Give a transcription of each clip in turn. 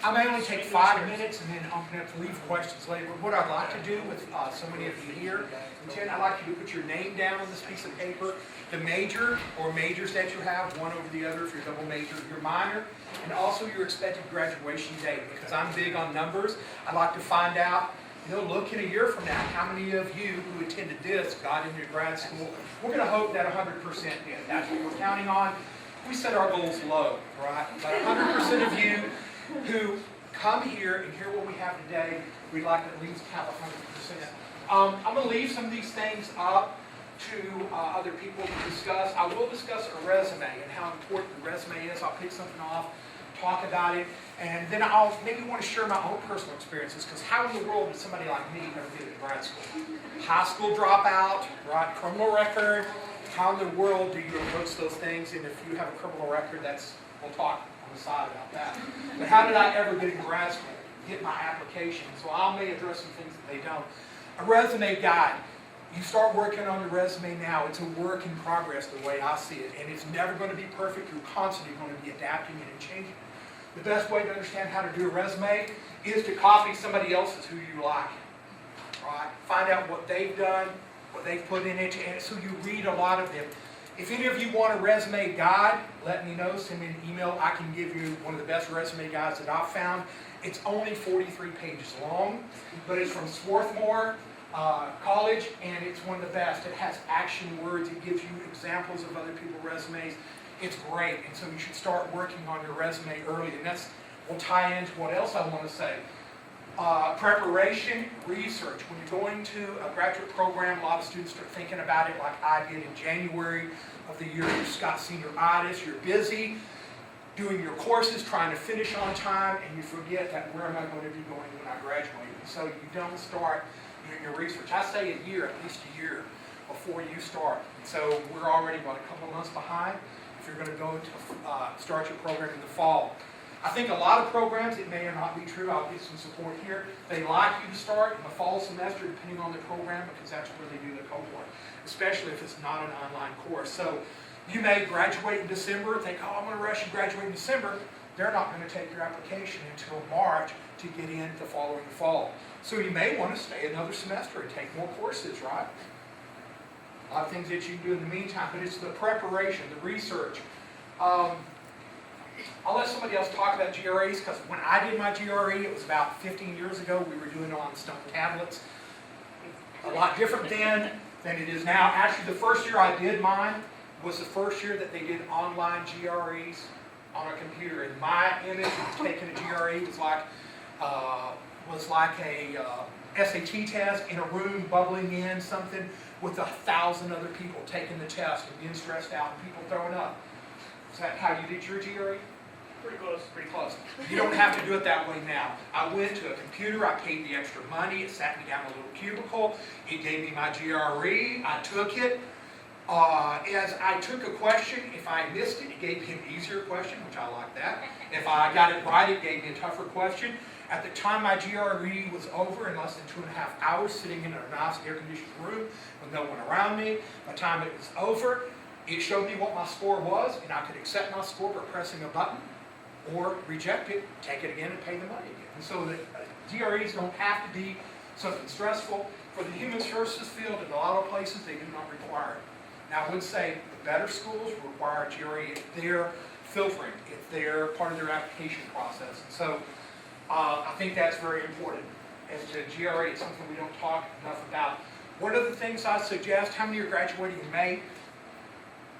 I may only take 5 minutes and then I'm going to have to leave questions later. But what I'd like to do with so many of you here, I'd like you to put your name down on this piece of paper, the major or majors that you have, one over the other if you're double major, your minor, and also your expected graduation date. Because I'm big on numbers, I'd like to find out, look in a year from now, how many of you who attended this got into grad school. We're going to hope that 100% did. That's what we're counting on. We set our goals low, right? But 100% of you who come here and hear what we have today, we'd like to at least have 100%. I'm going to leave some of these things up to other people to discuss. I will discuss a resume and how important the resume is. I'll pick something off, talk about it, and then I'll maybe want to share my own personal experiences, because how in the world does somebody like me ever get into grad school? High school dropout, right? Criminal record. How in the world do you approach those things? And if you have a criminal record, we'll talk on the side about that. But how did I ever get into grad school? Get my application. So I may address some things that they don't. A resume guide. You start working on your resume now. It's a work in progress the way I see it. And it's never going to be perfect. You're constantly going to be adapting it and changing it. The best way to understand how to do a resume is to copy somebody else's who you like. Right? Find out what they've done, what they've put in it, and so you read a lot of them. If any of you want a resume guide, let me know. Send me an email. I can give you one of the best resume guides that I've found. It's only 43 pages long, but it's from Swarthmore College, and it's one of the best. It has action words. It gives you examples of other people's resumes. It's great, and so you should start working on your resume early, and that's will tie into what else I want to say. Preparation, research. When you're going to a graduate program, a lot of students start thinking about it like I did in January of the year. You've got senioritis, you're busy doing your courses, trying to finish on time, and you forget that where am I going to be going when I graduate? And so you don't start doing your research. I say a year, at least a year, before you start. And so we're already about a couple of months behind if you're going to go to start your program in the fall. I think a lot of programs, it may or not be true, I'll get some support here, they like you to start in the fall semester depending on the program, because that's where they do the cohort, especially if it's not an online course. So you may graduate in December, think, I'm going to rush and graduate in December. They're not going to take your application until March to get in the following fall. So you may want to stay another semester and take more courses, right? A lot of things that you can do in the meantime, but it's the preparation, the research. I'll let somebody else talk about GREs, because when I did my GRE, it was about 15 years ago. We were doing it on stone tablets. A lot different then than it is now. Actually, the first year I did mine was the first year that they did online GREs on a computer. And my image of taking a GRE was like a SAT test in a room bubbling in something with 1,000 other people taking the test and being stressed out and people throwing up. Is that how you did your GRE? Pretty close. Pretty close. You don't have to do it that way now. I went to a computer, I paid the extra money, it sat me down in a little cubicle, it gave me my GRE, I took it. As I took a question, if I missed it, it gave me an easier question, which I like that. If I got it right, it gave me a tougher question. At the time my GRE was over, in less than 2.5 hours, sitting in a nice air-conditioned room with no one around me, by the time it was over, it showed me what my score was, and I could accept my score by pressing a button, or reject it, take it again, and pay the money again. And so the GREs don't have to be something stressful. For the human services field, in a lot of places, they do not require it. Now, I would say the better schools require GRE if they're filtering, if they're part of their application process. And so I think that's very important. As to GRE, it's something we don't talk enough about. One of the things I suggest, how many are graduating in May?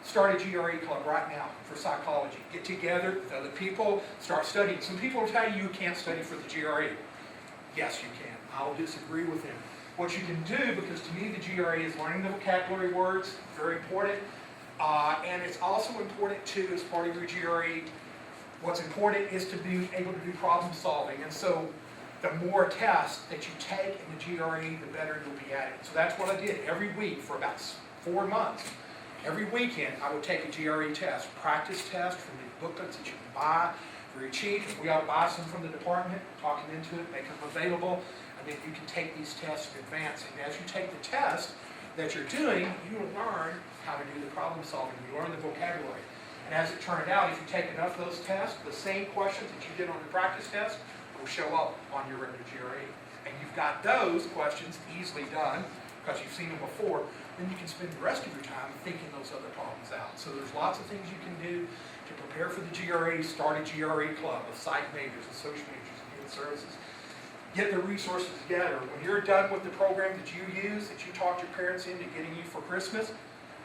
Start a GRE club right now for psychology. Get together with other people, start studying. Some people will tell you can't study for the GRE. Yes, you can. I'll disagree with them. What you can do, because to me the GRE is learning the vocabulary words, very important. And it's also important too, as part of your GRE, what's important is to be able to do problem solving. And so the more tests that you take in the GRE, the better you'll be at it. So that's what I did every week for about 4 months. Every weekend, I would take a GRE test, practice test from the booklets that you can buy, very cheap. If we ought to buy some from the department, talk them into it, make them available, and then you can take these tests in advance. And as you take the test that you're doing, you will learn how to do the problem solving. You learn the vocabulary. And as it turned out, if you take enough of those tests, the same questions that you did on the practice test will show up on your regular GRE. And you've got those questions easily done because you've seen them before. Then you can spend the rest of your time thinking those other problems out. So there's lots of things you can do to prepare for the GRE. Start a GRE club of psych majors and social majors and human services. Get the resources together. When you're done with the program that you use, that you talked your parents into getting you for Christmas,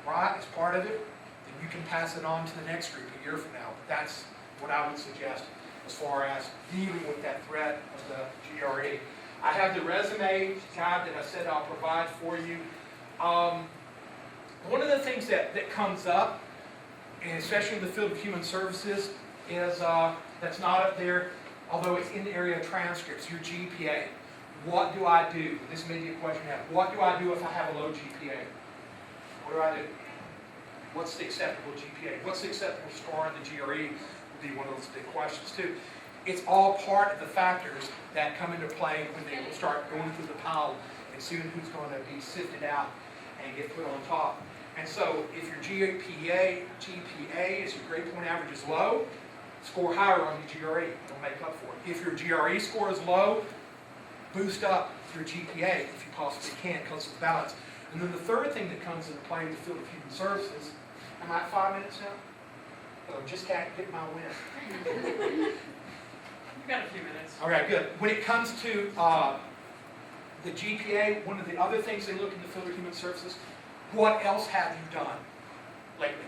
right, as part of it, then you can pass it on to the next group a year from now. But that's what I would suggest as far as dealing with that threat of the GRE. I have the resume guide that I said I'll provide for you. One of the things that comes up, and especially in the field of human services, is that's not up there, although it's in the area of transcripts, your GPA. What do I do? This may be a question you have. What do I do if I have a low GPA? What do I do? What's the acceptable GPA? What's the acceptable score in the GRE? Would be one of those big questions too. It's all part of the factors that come into play when they will start going through the pile and seeing who's going to be sifted out and get put on top. And so if your GPA is your grade point average is low, score higher on your GRE. It'll make up for it. If your GRE score is low, boost up your GPA if you possibly can because of balance. And then the third thing that comes into play in the field of human services, am I at 5 minutes now? Oh, just can't get my win. You've got a few minutes. All right, good. When it comes to the GPA, one of the other things they look in the field of human services, what else have you done lately?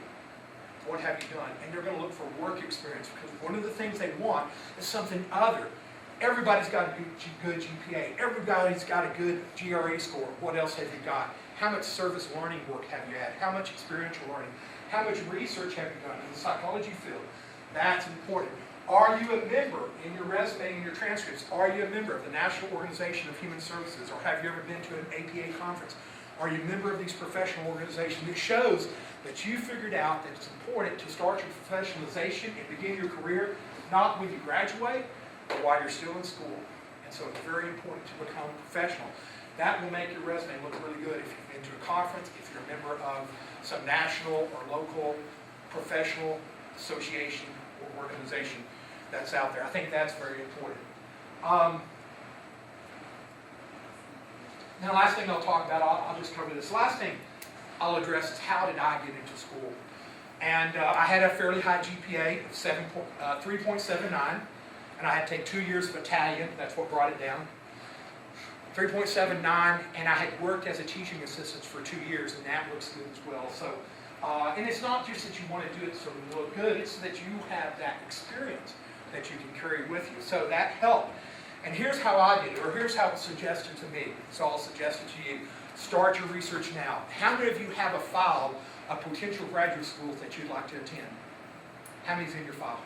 What have you done? And they're going to look for work experience because one of the things they want is something other. Everybody's got a good GPA. Everybody's got a good GRE score. What else have you got? How much service learning work have you had? How much experiential learning? How much research have you done in the psychology field? That's important. Are you a member in your resume and your transcripts? Are you a member of the National Organization of Human Services? Or have you ever been to an APA conference? Are you a member of these professional organizations? It shows that you figured out that it's important to start your professionalization and begin your career not when you graduate, but while you're still in school. And so it's very important to become professional. That will make your resume look really good if you've been to a conference, if you're a member of some national or local professional association or organization that's out there. I think that's very important. Now, the last thing I'll talk about, I'll just cover this. Last thing I'll address is how did I get into school? And I had a fairly high GPA of 3.79, and I had to take 2 years of Italian. That's what brought it down. 3.79, and I had worked as a teaching assistant for 2 years, and that looks good as well. So, and it's not just that you want to do it so you look good, it's that you have that experience that you can carry with you. So that helped. And here's how I did it, or here's how it's suggested to me. So I'll suggest it to you. Start your research now. How many of you have a file of potential graduate schools that you'd like to attend? How many's in your file?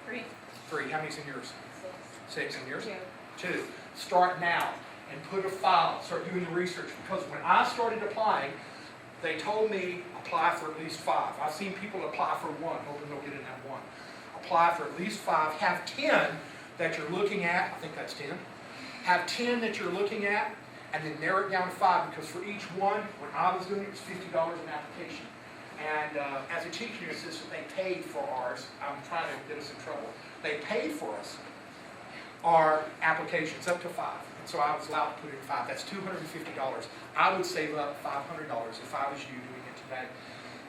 3. 3. How many's in yours? 6. 6 in yours? 2. 2. Start now and put a file. Start doing the research. Because when I started applying, they told me apply for at least 5. I've seen people apply for 1, hoping they'll get in that 1. Apply for at least 5. Have 10 that you're looking at. I think that's 10. Have 10 that you're looking at, and then narrow it down to 5, because for each one, when I was doing it, it was $50 an application. And as a teaching assistant, they paid for ours. I'm trying to get us in trouble. They paid for us our applications up to 5. And so I was allowed to put in 5. That's $250. I would save up $500 if I was you doing it today.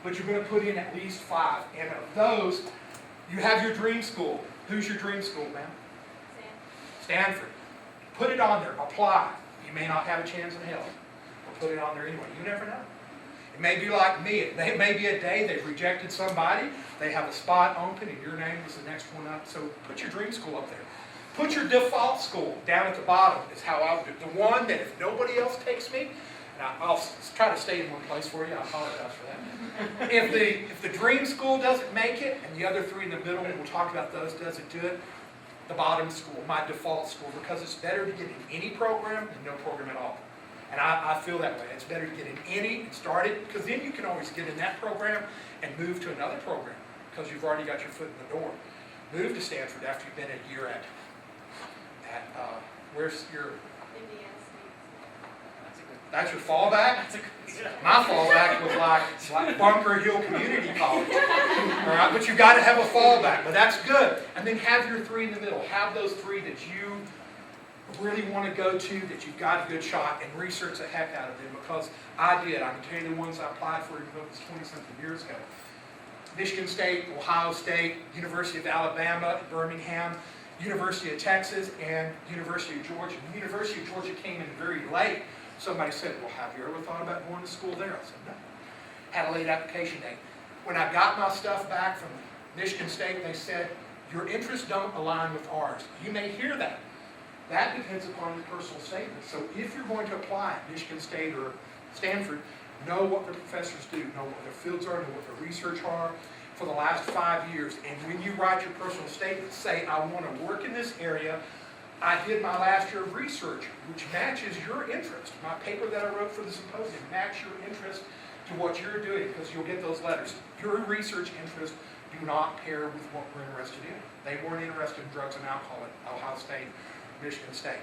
But you're going to put in at least 5. And of those, you have your dream school. Who's your dream school, ma'am? Stanford. Put it on there. Apply. You may not have a chance in hell. But put it on there anyway. You never know. It may be like me. It may be a day they've rejected somebody. They have a spot open and your name was the next one up. So put your dream school up there. Put your default school down at the bottom is how I would do it. The one that if nobody else takes me, and I'll try to stay in one place for you. I apologize for that. If the dream school doesn't make it, and the other 3 in the middle, and we'll talk about those, doesn't do it, the bottom school, my default school, because it's better to get in any program than no program at all. And I feel that way. It's better to get in any and start it, because then you can always get in that program and move to another program, because you've already got your foot in the door. Move to Stanford after you've been a year at where's your... Indiana State. That's a good That's your fallback? That's a good, yeah. My fallback was like Bunker Hill Community College. All right, but you've got to have a fallback, but that's good. And then have your three in the middle. Have those three that you really want to go to, that you've got a good shot, and research the heck out of them, because I did. I can tell you the ones I applied for, even though it was 20-something years ago. Michigan State, Ohio State, University of Alabama, Birmingham, University of Texas, and University of Georgia. The University of Georgia came in very late. Somebody said, well, have you ever thought about going to school there? I said, no. Had a late application date. When I got my stuff back from Michigan State, they said, your interests don't align with ours. You may hear that. That depends upon your personal statement. So if you're going to apply at Michigan State or Stanford, know what the professors do, know what their fields are, know what their research are for the last 5 years. And when you write your personal statement, say, I want to work in this area. I did my last year of research, which matches your interest. My paper that I wrote for the symposium match your interest to what you're doing, because you'll get those letters. Your research interests do not pair with what we're interested in. They weren't interested in drugs and alcohol at Ohio State, Michigan State.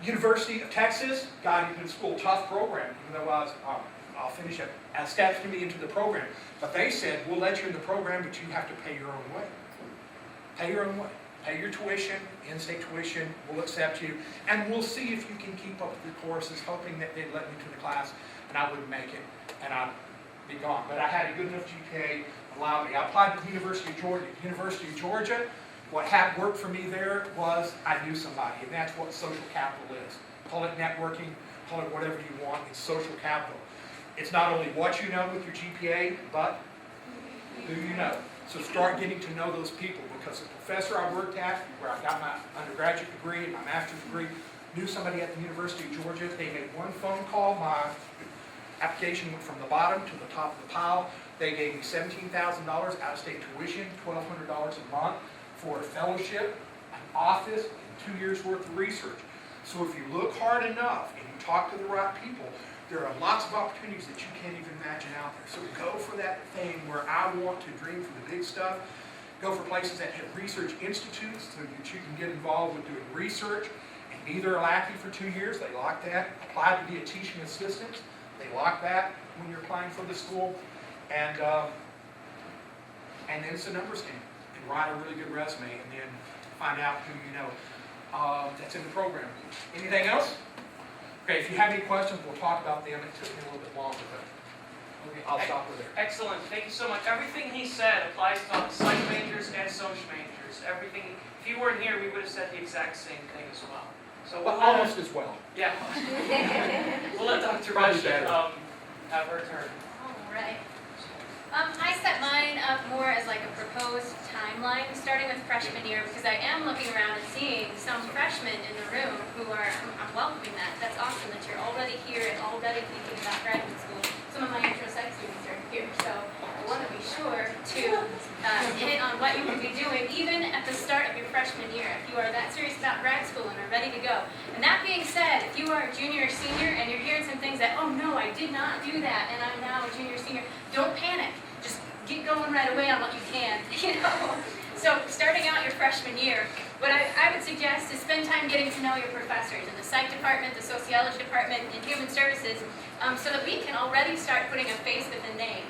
University of Texas, got into the school, tough program, even though I'll finish it, accepted me into the program. But they said, we'll let you in the program, but you have to pay your own way. Pay your own way. Pay your tuition, in-state tuition, we'll accept you, and we'll see if you can keep up with your courses, hoping that they'd let me to the class, and I wouldn't make it, and I'd be gone. But I had a good enough GPA, allowed me. I applied to the University of Georgia. University of Georgia, what worked for me there was I knew somebody, and that's what social capital is. Call it networking, call it whatever you want, it's social capital. It's not only what you know with your GPA, but who you know. So start getting to know those people, because the professor I worked at, where I got my undergraduate degree and my master's degree, knew somebody at the University of Georgia. They made one phone call. My application went from the bottom to the top of the pile. They gave me $17,000 out-of-state tuition, $1,200 a month for a fellowship, an office, and 2 years worth of research. So if you look hard enough and you talk to the right people, there are lots of opportunities that you can't even imagine out there. So go for that thing where I want to dream for the big stuff. Go for places that have research institutes so that you can get involved with doing research and be there lacking for 2 years. They like that. Apply to be a teaching assistant. They like that when you're applying for the school. And then it's a numbers game. And write a really good resume, and then find out who you know that's in the program. Anything else? Okay, if you have any questions, we'll talk about them. It took me a little bit longer, but okay, I'll stop with there. Excellent, thank you so much. Everything he said applies to psych majors and social majors. Everything, if you weren't here, we would have said the exact same thing as well. So Well, almost as well. Yeah. We'll let Dr. Probably Boeschen better. have her turn. All right. I set mine up more as like a proposed timeline, starting with freshman year, because I am looking around and seeing some freshmen in the room who are, I'm welcoming that. That's awesome that you're already here and already thinking about graduate school. Some of my intro psych students are here, so I want to be sure to hit on what you can be doing even at the start of your freshman year, if you are that serious about grad school and are ready to go. And that being said, if you are a junior or senior and you're hearing some things that, oh no, I did not do that, and I'm now a junior or senior, don't panic. Just get going right away on what you can, So starting out your freshman year, what I would suggest is spend time getting to know your professors in the psych department, the sociology department, and human services, so that we can already start putting a face with a name.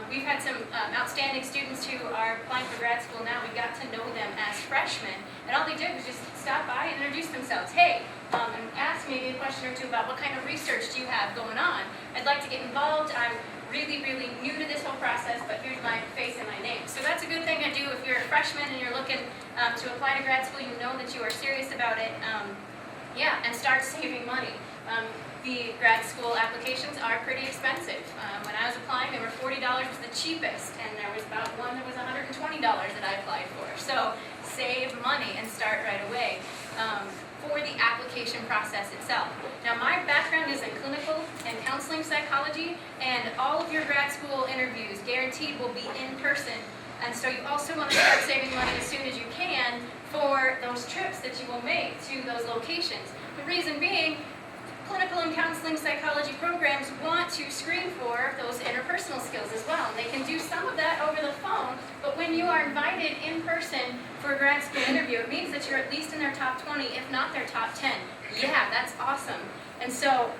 We've had some outstanding students who are applying for grad school now. We got to know them as freshmen, and all they did was just stop by and introduce themselves. Hey, and ask maybe a question or two about what kind of research do you have going on. I'd like to get involved. I'm really, really new to this whole process, but here's my face and my name. So that's a good thing to do if you're a freshman and you're looking to apply to grad school. You know that you are serious about it. And start saving money. The grad school applications are pretty expensive. When I was applying, they were $40 was the cheapest, and there was about one that was $120 that I applied for. So save money and start right away for the application process itself. Now, my background is in clinical and counseling psychology, and all of your grad school interviews guaranteed will be in person. And so you also want to start saving money as soon as you can for those trips that you will make to those locations. The reason being, clinical and counseling psychology programs want to screen for those interpersonal skills as well. And they can do some of that over the phone, but when you are invited in person for a grad school interview, it means that you're at least in their top 20, if not their top 10. Yeah, that's awesome. And so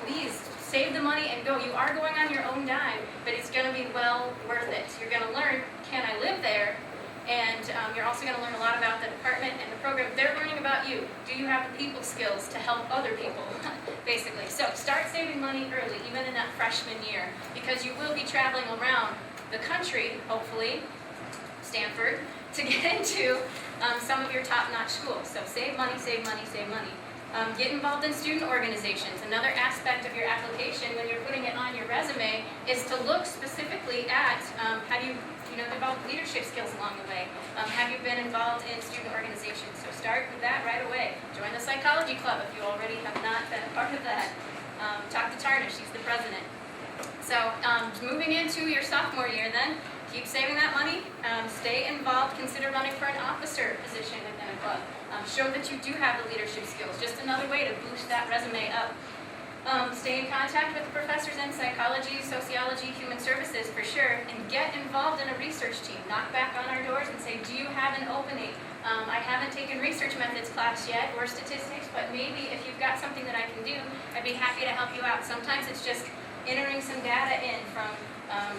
please save the money and go. You are going on your own dime, but it's going to be well worth it. You're going to learn, can I live there? And you're also going to learn a lot about the department and the program. They're learning about you. Do you have the people skills to help other people, basically? So start saving money early, even in that freshman year, because you will be traveling around the country, hopefully, Stanford, to get into some of your top-notch schools. So save money, save money, save money. Get involved in student organizations. Another aspect of your application when you're putting it on your resume is to look specifically at how do you develop leadership skills along the way. Have you been involved in student organizations? So start with that right away. Join the psychology club if you already have not been a part of that. Talk to Tarna, she's the president. So moving into your sophomore year then, keep saving that money, stay involved, consider running for an officer position within a club. Show that you do have the leadership skills, just another way to boost that resume up. Stay in contact with the professors in psychology, sociology, human services for sure, and get involved in a research team. Knock back on our doors and say, do you have an opening? I haven't taken research methods class yet or statistics, but maybe if you've got something that I can do, I'd be happy to help you out. Sometimes it's just entering some data in from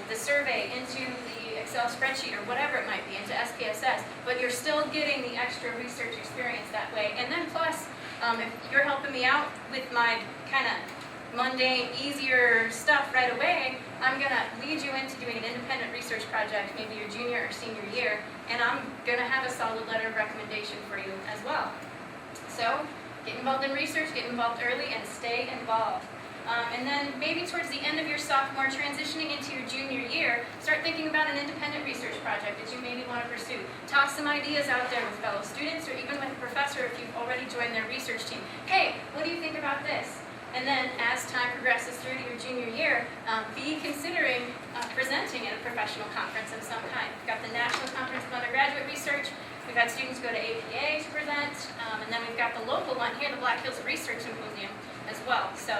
the survey into the Excel spreadsheet or whatever it might be, into SPSS, but you're still getting the extra research experience that way. And then plus, if you're helping me out with my kind of mundane, easier stuff right away, I'm going to lead you into doing an independent research project, maybe your junior or senior year, and I'm going to have a solid letter of recommendation for you as well. So, get involved in research, get involved early, and stay involved. And then maybe towards the end of your sophomore, transitioning into your junior year, start thinking about an independent research project that you maybe want to pursue. Toss some ideas out there with fellow students or even with a professor if you've already joined their research team. Hey, what do you think about this? And then as time progresses through to your junior year, be considering presenting at a professional conference of some kind. We've got the National Conference of Undergraduate Research. We've had students go to APA to present. And then we've got the local one here, the Black Hills Research Symposium as well. So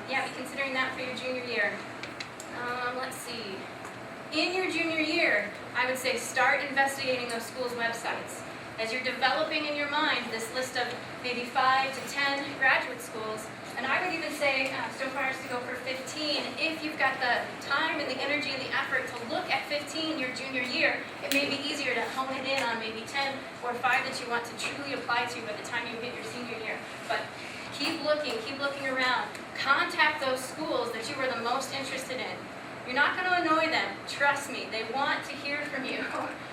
yeah, be considering that for your junior year. Let's see. In your junior year, I would say start investigating those schools' websites. As you're developing in your mind this list of maybe 5 to 10 graduate schools, and I would even say so far as to go for 15, if you've got the time and the energy and the effort to look at 15 your junior year, it may be easier to hone it in on maybe 10 or 5 that you want to truly apply to by the time you hit your senior year. But keep looking around. Contact those schools that you are the most interested in. You're not going to annoy them. Trust me, they want to hear from you.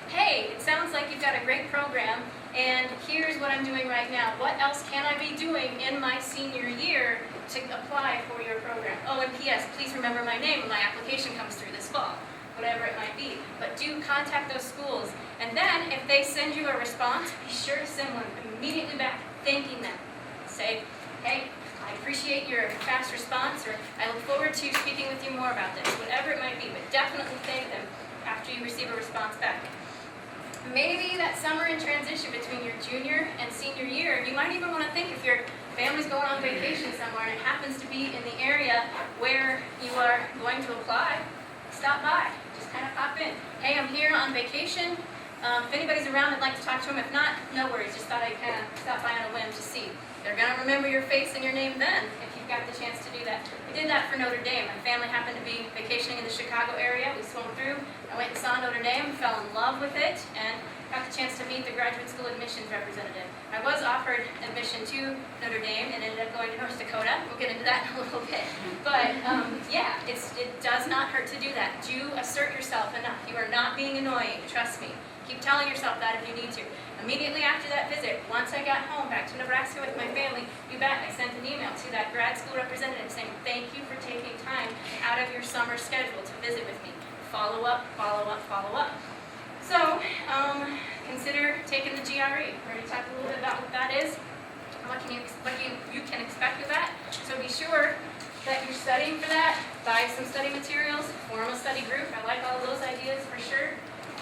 Hey, it sounds like you've got a great program, and here's what I'm doing right now. What else can I be doing in my senior year to apply for your program? Oh, and P.S., please remember my name when my application comes through this fall, whatever it might be. But do contact those schools. And then, if they send you a response, be sure to send one immediately back, thanking them. Say, hey, I appreciate your fast response, or I look forward to speaking with you more about this, whatever it might be, but definitely thank them after you receive a response back. Maybe that summer in transition between your junior and senior year, you might even want to think if your family's going on vacation somewhere and it happens to be in the area where you are going to apply, stop by, just kind of pop in. Hey, I'm here on vacation. If anybody's around, I'd like to talk to them. If not, no worries, just thought I'd kind of stop by on a whim to see. They're going to remember your face and your name then, if you've got the chance to do that. We did that for Notre Dame. My family happened to be vacationing in the Chicago area. We swung through. I went and saw Notre Dame, fell in love with it, and got the chance to meet the graduate school admissions representative. I was offered admission to Notre Dame and ended up going to North Dakota. We'll get into that in a little bit. But yeah, it does not hurt to do that. Do assert yourself enough. You are not being annoying, trust me. Keep telling yourself that if you need to. Immediately after that visit, once I got home back to Nebraska with my family, you bet I sent an email to that grad school representative saying, thank you for taking time out of your summer schedule to visit with me. Follow up, follow up, follow up. So, consider taking the GRE. We already talked a little bit about what that is, what you can expect of that. So be sure that you're studying for that. Buy some study materials, form a study group. I like all those ideas for sure.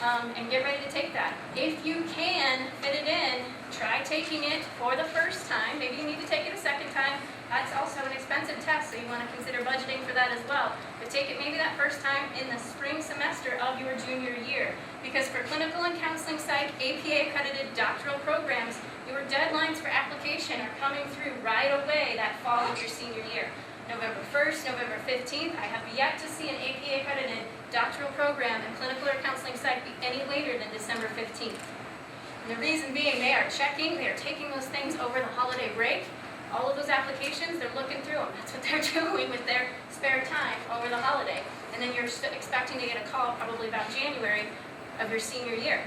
and get ready to take that. If you can fit it in, try taking it for the first time. Maybe you need to take it a second time. That's also an expensive test, so you want to consider budgeting for that as well. But take it maybe that first time in the spring semester of your junior year. Because for clinical and counseling psych, APA accredited doctoral programs, your deadlines for application are coming through right away that fall of your senior year. November 1st, November 15th, I have yet to see an APA accredited doctoral program in clinical or counseling psych be any later than December 15th. And the reason being, they are taking those things over the holiday break. All of those applications, they're looking through them. That's what they're doing with their spare time over the holiday. And then you're expecting to get a call probably about January of your senior year.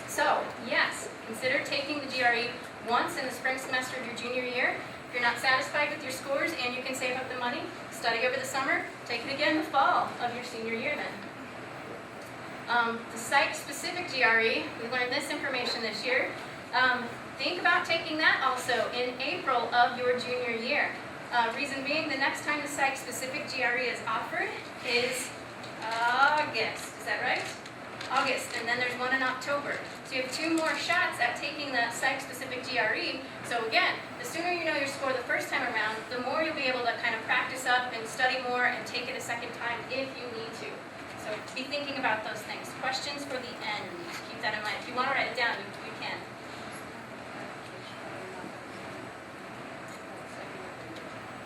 So, yes, consider taking the GRE once in the spring semester of your junior year. If you're not satisfied with your scores and you can save up the money, study over the summer, take it again in the fall of your senior year then. The psych-specific GRE, we learned this information this year. Think about taking that also in April of your junior year. Reason being, the next time the psych-specific GRE is offered is August. Is that right? August, and then there's one in October. So you have 2 more shots at taking the psych-specific GRE. So again, the sooner you know your score the first time around, the more you'll be able to kind of practice up and study more and take it a second time if you need to. So be thinking about those things. Questions for the end. Keep that in mind. If you want to write it down, you can.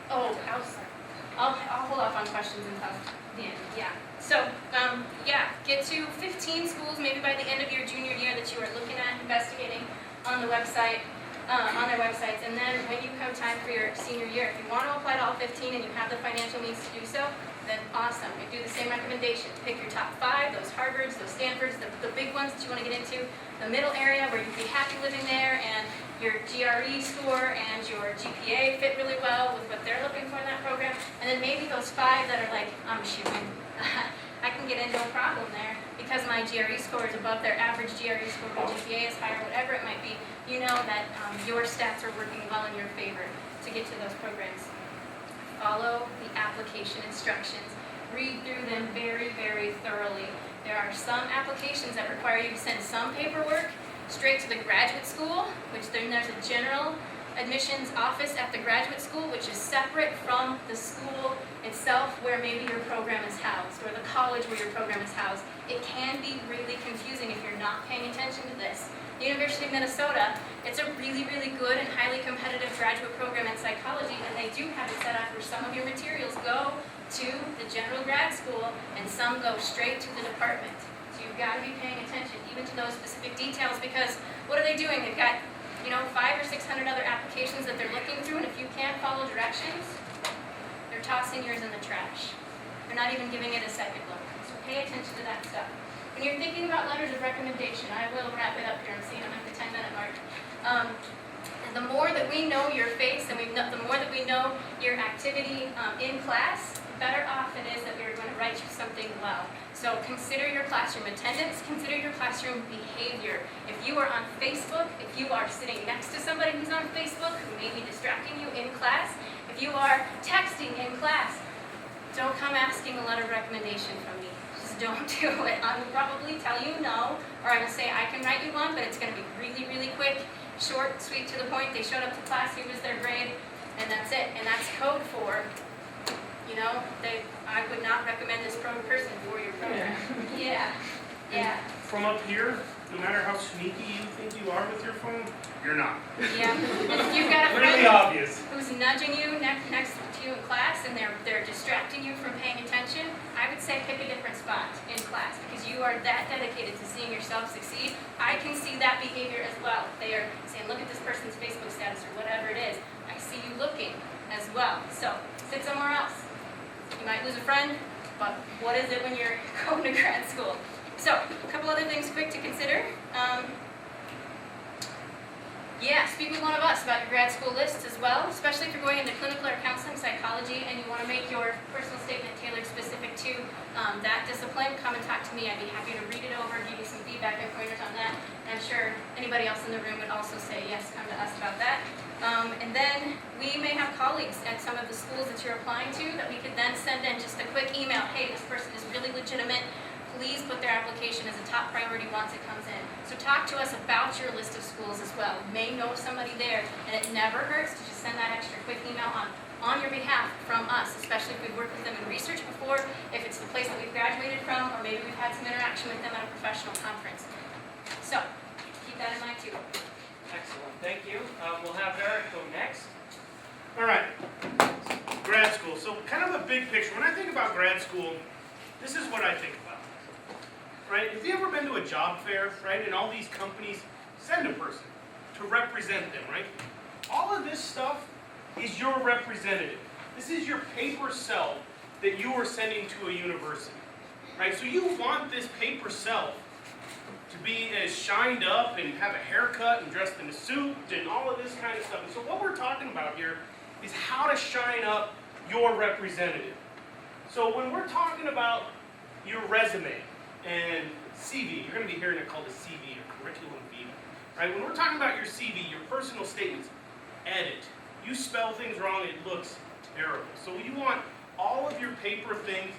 Oh, I'll hold off on questions until the end. Yeah. So, get to 15 schools maybe by the end of your junior year that you are looking at investigating on the website, on their websites. And then when you come time for your senior year, if you want to apply to all 15 and you have the financial means to do so, then awesome. We do the same recommendation. Pick your top 5, those Harvards, those Stanfords, the big ones that you want to get into, the middle area where you'd be happy living there, and your GRE score and your GPA fit really well with what they're looking for in that program. And then maybe those 5 that are like, I'm shooting. I can get into a problem there because my GRE score is above their average GRE score, my GPA is higher, whatever it might be. You know that your stats are working well in your favor to get to those programs. Follow the application instructions. Read through them very, very thoroughly. There are some applications that require you to send some paperwork straight to the graduate school, which then there's a general admissions office at the graduate school, which is separate from the school itself where maybe your program is housed, or the college where your program is housed. It can be really confusing if you're not paying attention to this. The University of Minnesota, it's a really, really good and highly competitive graduate program in psychology, and they do have it set up where some of your materials go to the general grad school and some go straight to the department. So you've got to be paying attention even to those specific details, because what are they doing? They've got 500 or 600 other applications that they're looking through, and if you can't follow directions, they're tossing yours in the trash. They're not even giving it a second look. So pay attention to that stuff. When you're thinking about letters of recommendation, I will wrap it up here. I'm seeing I'm at the 10-minute mark. The more that we know your face and the more that we know your activity in class, the better off it is that we're going to write you something well. So consider your classroom attendance, consider your classroom behavior. If you are on Facebook, if you are sitting next to somebody who's on Facebook who may be distracting you in class, if you are texting in class, don't come asking a letter of recommendation from me. Just don't do it. I will probably tell you no, or I will say I can write you one, but it's going to be really, really quick, short, sweet, to the point. They showed up to class, here was their grade, and that's it. And that's code for, I would not recommend this person for your program. Yeah. From up here, no matter how sneaky you think you are with your phone, you're not. Yeah. And if you've got a Really friend obvious. who's nudging you next to you in class and they're distracting you from paying attention, I would say pick a different spot in class, because you are that dedicated to seeing yourself succeed. I can see that behavior as well. They are saying, look at this person's Facebook status or whatever it is. I see you looking as well. So sit somewhere else. You might lose a friend, but what is it when you're going to grad school? So, a couple other things quick to consider. Speak with one of us about your grad school lists as well, especially if you're going into clinical or counseling psychology and you want to make your personal statement tailored specific to that discipline. Come and talk to me. I'd be happy to read it over, give you some feedback and pointers on that. And I'm sure anybody else in the room would also say, yes, come to us about that. And then we may have colleagues at some of the schools that you're applying to that we could then send in just a quick email. Hey, this person is really legitimate. please put their application as a top priority once it comes in. So talk to us about your list of schools as well. You may know somebody there, and it never hurts to just send that extra quick email on your behalf from us, especially if we've worked with them in research before, if it's the place that we've graduated from, or maybe we've had some interaction with them at a professional conference. So, keep that in mind too. Excellent, thank you. We'll have Eric go next. All right, grad school. So kind of a big picture. When I think about grad school, this is what I think about, right? Have you ever been to a job fair, right? And all these companies send a person to represent them, right? All of this stuff is your representative. This is your paper self that you are sending to a university, right? So you want this paper self to be as shined up and have a haircut and dressed in a suit and all of this kind of stuff. And so what we're talking about here is how to shine up your representative. So when we're talking about your resume and CV, you're going to be hearing it called a CV, or curriculum vitae, right? When we're talking about your CV, your personal statements, edit. You spell things wrong, it looks terrible. So you want all of your paper things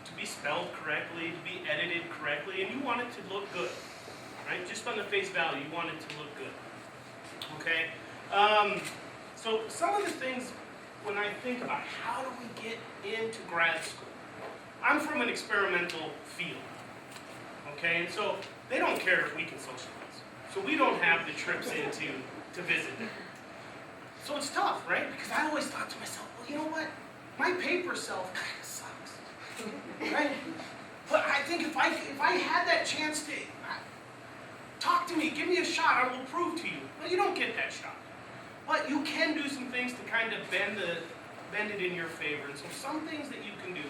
to be spelled correctly, to be edited correctly, and you want it to look good, right? Just on the face value, you want it to look good, okay? So some of the things, when I think about how do we get into grad school, I'm from an experimental field, okay? And so they don't care if we can socialize. So we don't have the trips to visit them. So it's tough, right? Because I always thought to myself, well, you know what? My paper self kind of sucks, right? But I think if I had that chance to talk to me, give me a shot, I will prove to you. Well, you don't get that shot. But you can do some things to kind of bend it in your favor. And so some things that you can do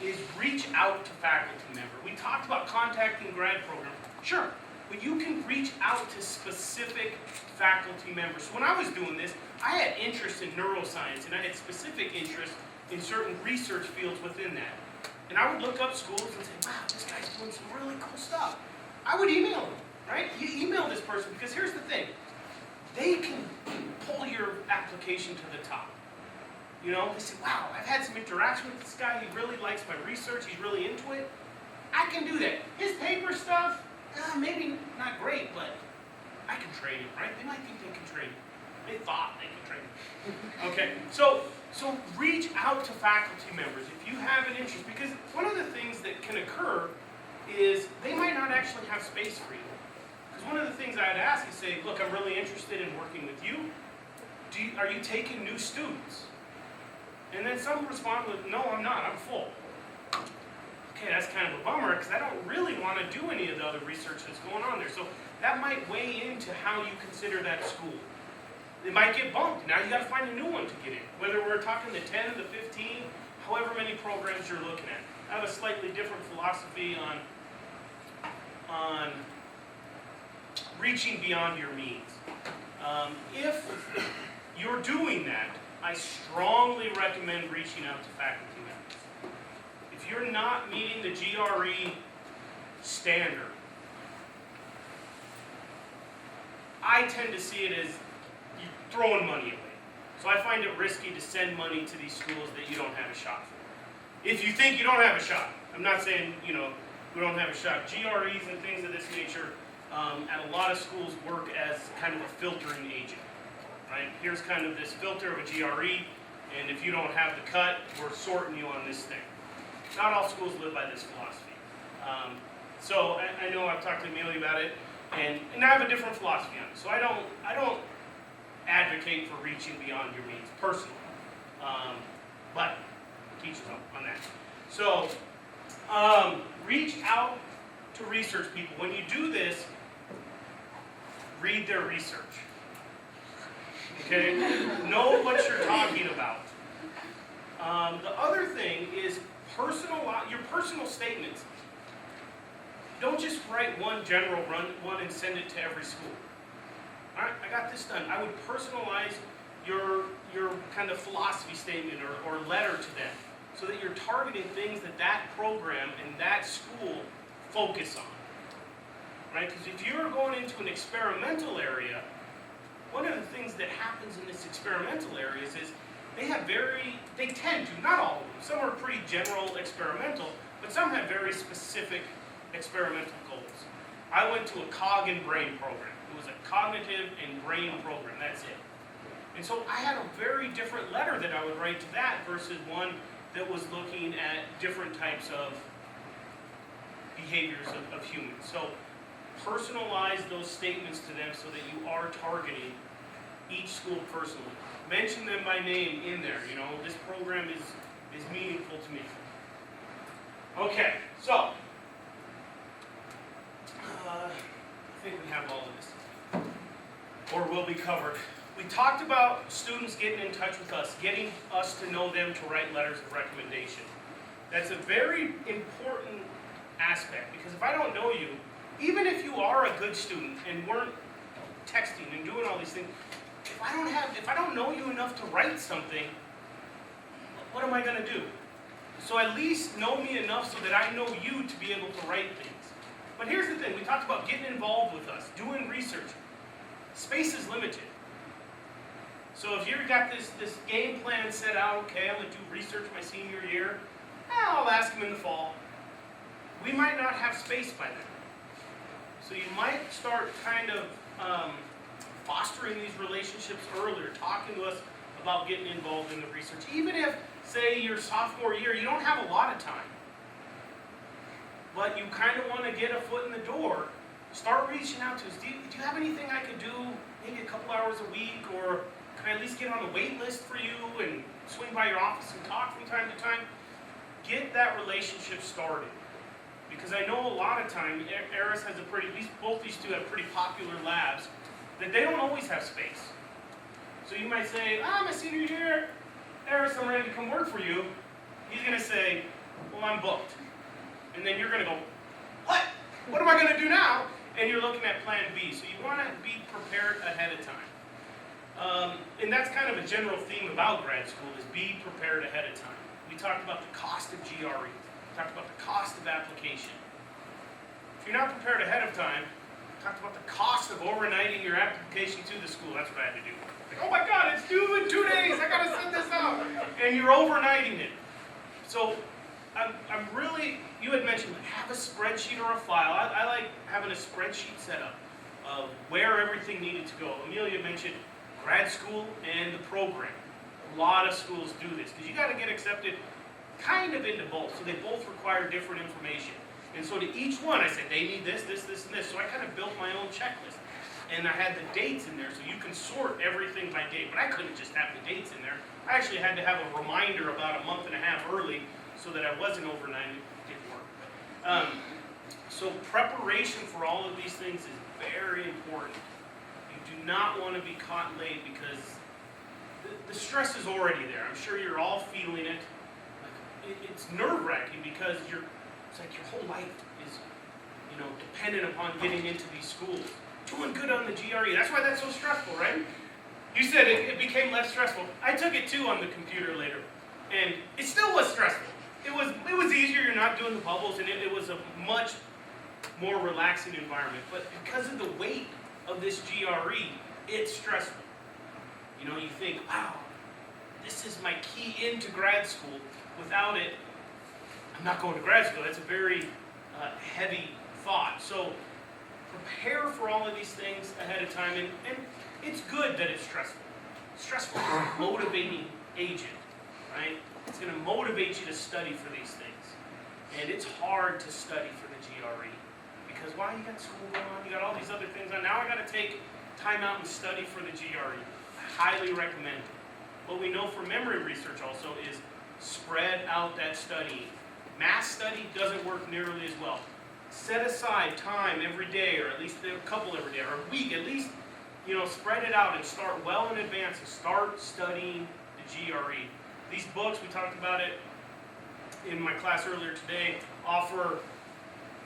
is reach out to faculty member. We talked about contacting grad program. Sure, but you can reach out to specific faculty members. So when I was doing this, I had interest in neuroscience, and I had specific interest in certain research fields within that. And I would look up schools and say, wow, this guy's doing some really cool stuff. I would email them, right? You email this person, because here's the thing. They can pull your application to the top. You know, they say, wow, I've had some interaction with this guy. He really likes my research. He's really into it. I can do that. His paper stuff, maybe not great, but I can trade him, right? They might think they can trade him. They thought they could trade him. Okay, so reach out to faculty members if you have an interest, because one of the things that can occur is they might not actually have space for you. Because one of the things I'd ask is say, look, I'm really interested in working with you. Are you taking new students? And then some respond with, no, I'm not, I'm full. Okay, that's kind of a bummer, because I don't really want to do any of the other research that's going on there. So that might weigh into how you consider that school. It might get bumped. Now you got to find a new one to get in. Whether we're talking the 10, the 15, however many programs you're looking at. I have a slightly different philosophy on reaching beyond your means. If you're doing that, I strongly recommend reaching out to faculty members. If you're not meeting the GRE standard, I tend to see it as you're throwing money away. So I find it risky to send money to these schools that you don't have a shot for. If you think you don't have a shot, I'm not saying, we don't have a shot. GREs and things of this nature at a lot of schools work as kind of a filtering agent, right? Here's kind of this filter of a GRE, and if you don't have the cut, we're sorting you on this thing. Not all schools live by this philosophy. So I know I've talked to Emilia about it, and I have a different philosophy on it. So I don't advocate for reaching beyond your means personally, but teach them on that. So reach out to research people. When you do this, read their research. Okay? Know what you're talking about. The other thing is your personal statements. Don't just write one general one and send it to every school. All right, I got this done. I would personalize your kind of philosophy statement or letter to them so that you're targeting things that program and that school focus on. Right? Because if you're going into an experimental area, one of the things that happens in this experimental areas is they tend to, not all of them, some are pretty general experimental, but but some have very specific experimental goals. I went to a cog and brain program. It was a cognitive and brain program, that's it. And so I had a very different letter that I would write to that versus one that was looking at different types of behaviors of humans. So personalize those statements to them so that you are targeting each school personally. Mention them by name in there. You know, this program is meaningful to me. Okay, so I think we have all of this, or will be covered. We talked about students getting in touch with us, getting us to know them to write letters of recommendation. That's a very important aspect, because if I don't know you, even if you are a good student and weren't texting and doing all these things, if I don't know you enough to write something, what am I going to do? So at least know me enough so that I know you to be able to write things. But here's the thing, we talked about getting involved with us, doing research. Space is limited. So if you've got this game plan set out, okay, I'm going to do research my senior year, I'll ask them in the fall. We might not have space by then. So you might start kind of fostering these relationships earlier, talking to us about getting involved in the research. Even if, say, your sophomore year, you don't have a lot of time, but you kind of want to get a foot in the door, start reaching out to us. Do you have anything I could do, maybe a couple hours a week, or can I at least get on the wait list for you and swing by your office and talk from time to time? Get that relationship started. Because I know a lot of time, Aris has at least both these two have pretty popular labs, that they don't always have space. So you might say, my senior year, Aris, I'm ready to come work for you. He's going to say, well, I'm booked. And then you're going to go, what? What am I going to do now? And you're looking at plan B. So you want to be prepared ahead of time. And that's kind of a general theme about grad school, is be prepared ahead of time. We talked about the cost of GRE. We talked about the cost of application. If you're not prepared ahead of time, we talked about the cost of overnighting your application to the school. That's what I had to do. Like, oh my God, it's due in 2 days. I got to send this out. And you're overnighting it. So I'm really, you had mentioned, have a spreadsheet or a file. I like having a spreadsheet set up of where everything needed to go. Emilia mentioned grad school and the program. A lot of schools do this because you got to get accepted kind of into both. So they both require different information. And so to each one, I said, they need this, this, this, and this. So I kind of built my own checklist. And I had the dates in there, so you can sort everything by date. But I couldn't just have the dates in there. I actually had to have a reminder about a month and a half early so that I wasn't overnighting. It didn't work. So preparation for all of these things is very important. You do not want to be caught late because the stress is already there. I'm sure you're all feeling it. It's nerve-wracking because it's like your whole life is, dependent upon getting into these schools. Doing good on the GRE. That's why that's so stressful, right? You said it became less stressful. I took it too on the computer later, and it still was stressful. It was easier. You're not doing the bubbles, and it was a much more relaxing environment. But because of the weight of this GRE, it's stressful. You think, wow, this is my key into grad school. Without it, I'm not going to grad school. That's a very heavy thought. So prepare for all of these things ahead of time, and it's good that it's stressful. Stressful is a motivating agent, right? It's going to motivate you to study for these things. And it's hard to study for the GRE because, you got school going on, you got all these other things on. Now I got to take time out and study for the GRE. I highly recommend it. What we know from memory research also is spread out that studying. Mass study doesn't work nearly as well. Set aside time every day, or at least a couple every day, or a week at least, spread it out and start well in advance and start studying the GRE. These books, we talked about it in my class earlier today, offer,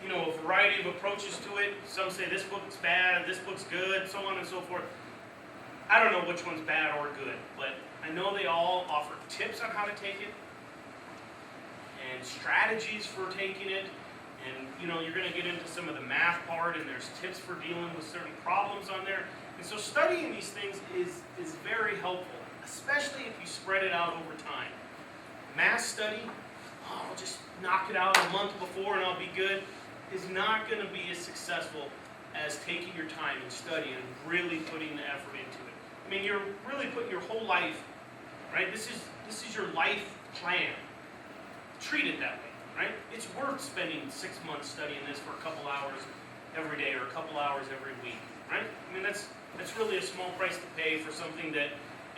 a variety of approaches to it. Some say this book's bad, this book's good, so on and so forth. I don't know which one's bad or good, but I know they all offer tips on how to take it and strategies for taking it. And you're going to get into some of the math part, and there's tips for dealing with certain problems on there. And so studying these things is very helpful, especially if you spread it out over time. Math study, oh, I'll just knock it out a month before and I'll be good, is not going to be as successful as taking your time and studying and really putting the effort into it. I mean, you're really putting your whole life, right? This is your life plan. Treat it that way, right? It's worth spending 6 months studying this for a couple hours every day or a couple hours every week, right? I mean, that's really a small price to pay for something that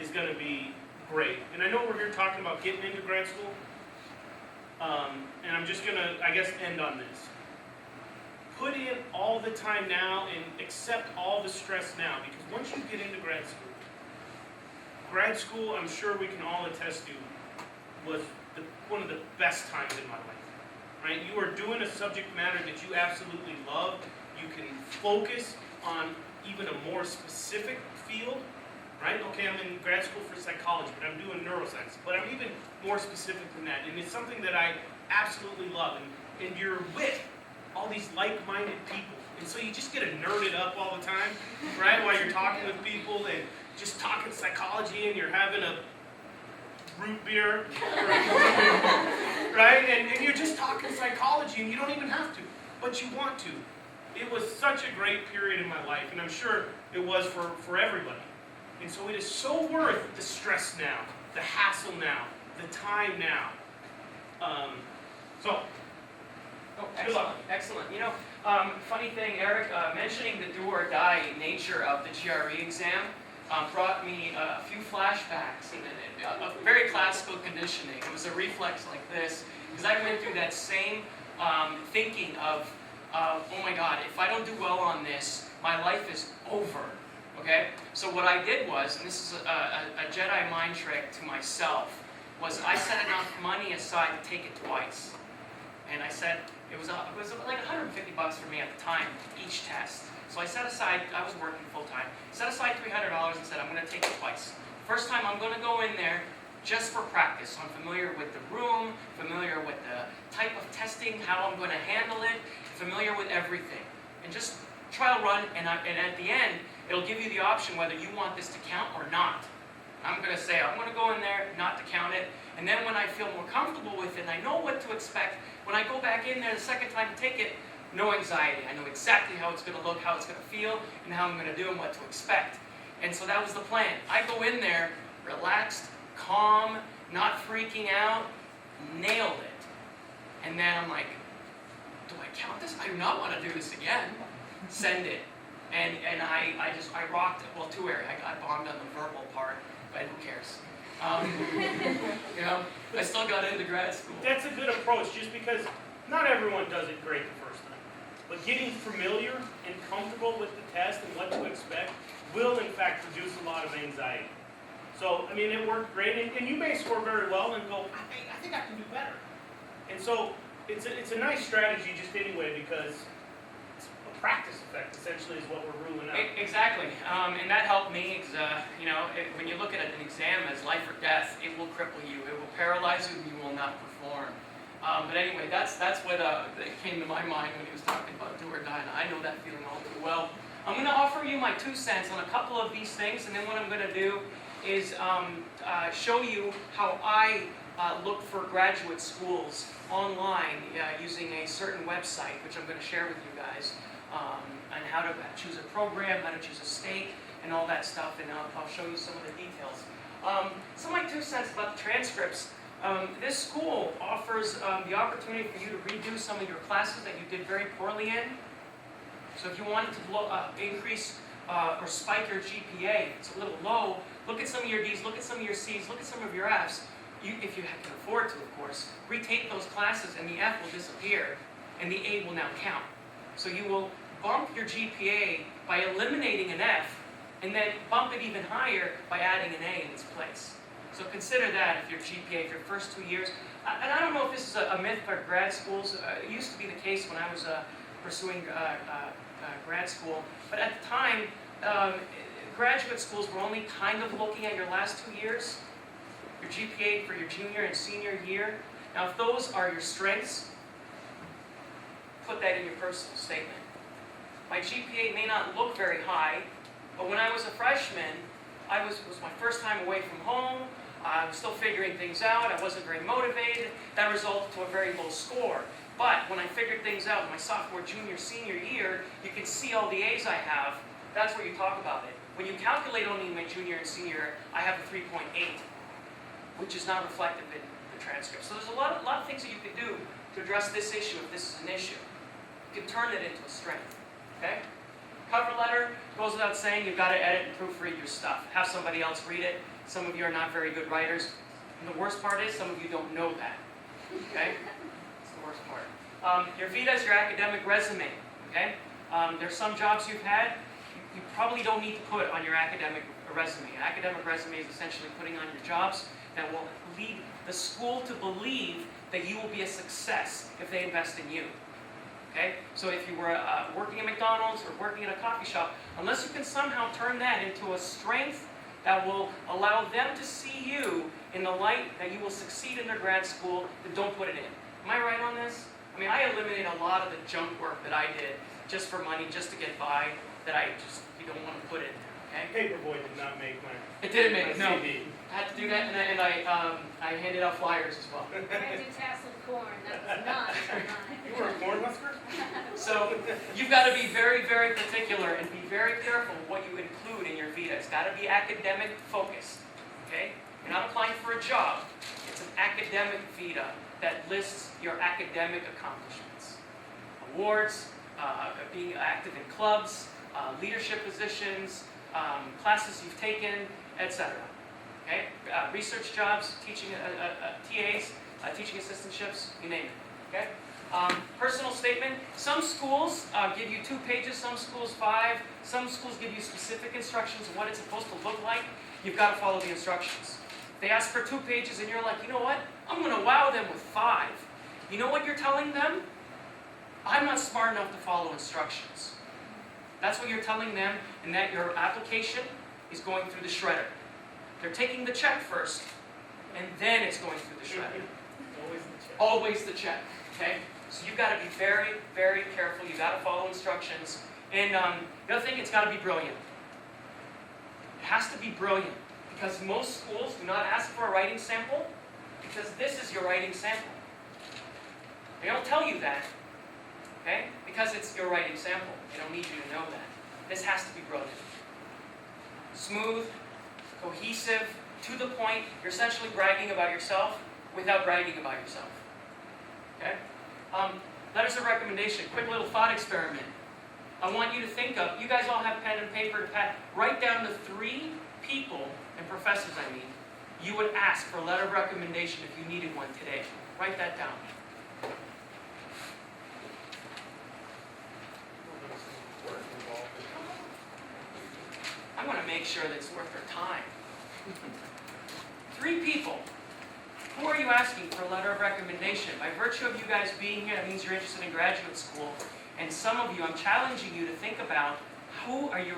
is going to be great. And I know we're here talking about getting into grad school, and I'm just going to, I guess, end on this. Put in all the time now and accept all the stress now, because once you get into grad school, I'm sure we can all attest to, was one of the best times in my life, right? You are doing a subject matter that you absolutely love. You can focus on even a more specific field, right? Okay, I'm in grad school for psychology, but I'm doing neuroscience, but I'm even more specific than that, and it's something that I absolutely love, and you're with all these like-minded people, and so you just get nerded up all the time, right? While you're talking with people and just talking psychology, and you're having a root beer, right? And you're just talking psychology, and you don't even have to, but you want to. It was such a great period in my life, and I'm sure it was for everybody. And so it is so worth the stress now, the hassle now, the time now. Oh, excellent, excellent. You know, funny thing, Eric, mentioning the do or die nature of the GRE exam brought me a few flashbacks and a very classical conditioning. It was a reflex like this, because I went through that same thinking of, oh my God, if I don't do well on this, my life is over. Okay? So what I did was, and this is a Jedi mind trick to myself, was I set enough money aside to take it twice. And I said, it was like $150 for me at the time, each test. So I set aside, I was working full time, set aside $300 and said, I'm going to take it twice. First time I'm going to go in there just for practice. So I'm familiar with the room, familiar with the type of testing, how I'm going to handle it, familiar with everything. And just trial run, and at the end, it'll give you the option whether you want this to count or not. I'm going to say, I'm going to go in there, not to count it, and then when I feel more comfortable with it, and I know what to expect, when I go back in there the second time to take it, no anxiety. I know exactly how it's going to look, how it's going to feel, and how I'm going to do and what to expect. And so that was the plan. I go in there, relaxed, calm, not freaking out, nailed it. And then I'm like, do I count this? I do not want to do this again. Send it. And I rocked it. Well, two areas. I got bombed on the verbal part, but who cares? You know, I still got into grad school. That's a good approach, just because not everyone does it great the first time. But getting familiar and comfortable with the test and what to expect will, in fact, reduce a lot of anxiety. So, I mean, it worked great, and you may score very well and go, I think I can do better. And so, it's a nice strategy just anyway, because it's a practice effect, essentially, is what we're ruling out. Exactly, and that helped me, you know, when you look at an exam as life or death, it will cripple you, it will paralyze you, and you will not perform. But anyway, that's what came to my mind when he was talking about do or die, and I know that feeling all too well. I'm going to offer you my 2 cents on a couple of these things, and then what I'm going to do is show you how I look for graduate schools online using a certain website, which I'm going to share with you guys, on how to choose a program, how to choose a state, and all that stuff, and I'll show you some of the details. So my 2 cents about the transcripts. This school offers the opportunity for you to redo some of your classes that you did very poorly in. So if you wanted to increase or spike your GPA, it's a little low, look at some of your D's, look at some of your C's, look at some of your F's. If you can afford to, of course, retake those classes and the F will disappear and the A will now count. So you will bump your GPA by eliminating an F and then bump it even higher by adding an A in its place. So consider that if your GPA, if your first 2 years, and I don't know if this is a myth for grad schools. It used to be the case when I was pursuing grad school, but at the time, graduate schools were only kind of looking at your last 2 years, your GPA for your junior and senior year. Now, if those are your strengths, put that in your personal statement. My GPA may not look very high, but when I was a freshman, it was my first time away from home. I was still figuring things out. I wasn't very motivated. That resulted to a very low score. But when I figured things out in my sophomore, junior, senior year, you can see all the A's I have. That's where you talk about it. When you calculate only my junior and senior year, I have a 3.8, which is not reflective in the transcript. So there's a lot of things that you can do to address this issue if this is an issue. You can turn it into a strength. Okay? Cover letter goes without saying, you've got to edit and proofread your stuff. Have somebody else read it. Some of you are not very good writers. And the worst part is, some of you don't know that. Okay? It's the worst part. Your vita is your academic resume. Okay? There's some jobs you've had, you probably don't need to put on your academic resume. An academic resume is essentially putting on your jobs that will lead the school to believe that you will be a success if they invest in you. Okay? So if you were working at McDonald's or working at a coffee shop, unless you can somehow turn that into a strength that will allow them to see you in the light that you will succeed in their grad school, then don't put it in. Am I right on this? I mean, I eliminated a lot of the junk work that I did just for money, just to get by, that you don't want to put in there, okay? Paperboy did not make my It didn't make it, no. CV. I had to do that, and I handed out flyers as well. I do tasseled corn, that was not on mine. You were a corn husker? So you've got to be very, very particular and be very careful what you include in your vita. It's got to be academic focused, okay? You're not applying for a job. It's an academic vita that lists your academic accomplishments. Awards, being active in clubs, leadership positions, classes you've taken, etc. Okay? Research jobs, teaching TAs, teaching assistantships, you name it. Okay? Personal statement. Some schools give you 2 pages, some schools 5. Some schools give you specific instructions of what it's supposed to look like. You've got to follow the instructions. They ask for 2 pages and you're like, you know what? I'm going to wow them with 5. You know what you're telling them? I'm not smart enough to follow instructions. That's what you're telling them, and that your application is going through the shredder. They're taking the check first, and then it's going through the shredder. Always the check. Always the check, okay? So you've got to be very, very careful. You've got to follow instructions. And the other thing, it's got to be brilliant. It has to be brilliant, because most schools do not ask for a writing sample, because this is your writing sample. They don't tell you that, okay? Because it's your writing sample. They don't need you to know that. This has to be brilliant. Smooth, cohesive, to the point. You're essentially bragging about yourself without bragging about yourself. Okay? Letters of recommendation, quick little thought experiment. I want you to think of, you guys all have pen and paper to pad. Write down the 3 people, and professors I mean, you would ask for a letter of recommendation if you needed one today. Write that down. I'm going to make sure that it's worth their time. 3 people. Who are you asking for a letter of recommendation? By virtue of you guys being here, that means you're interested in graduate school. And some of you, I'm challenging you to think about who are you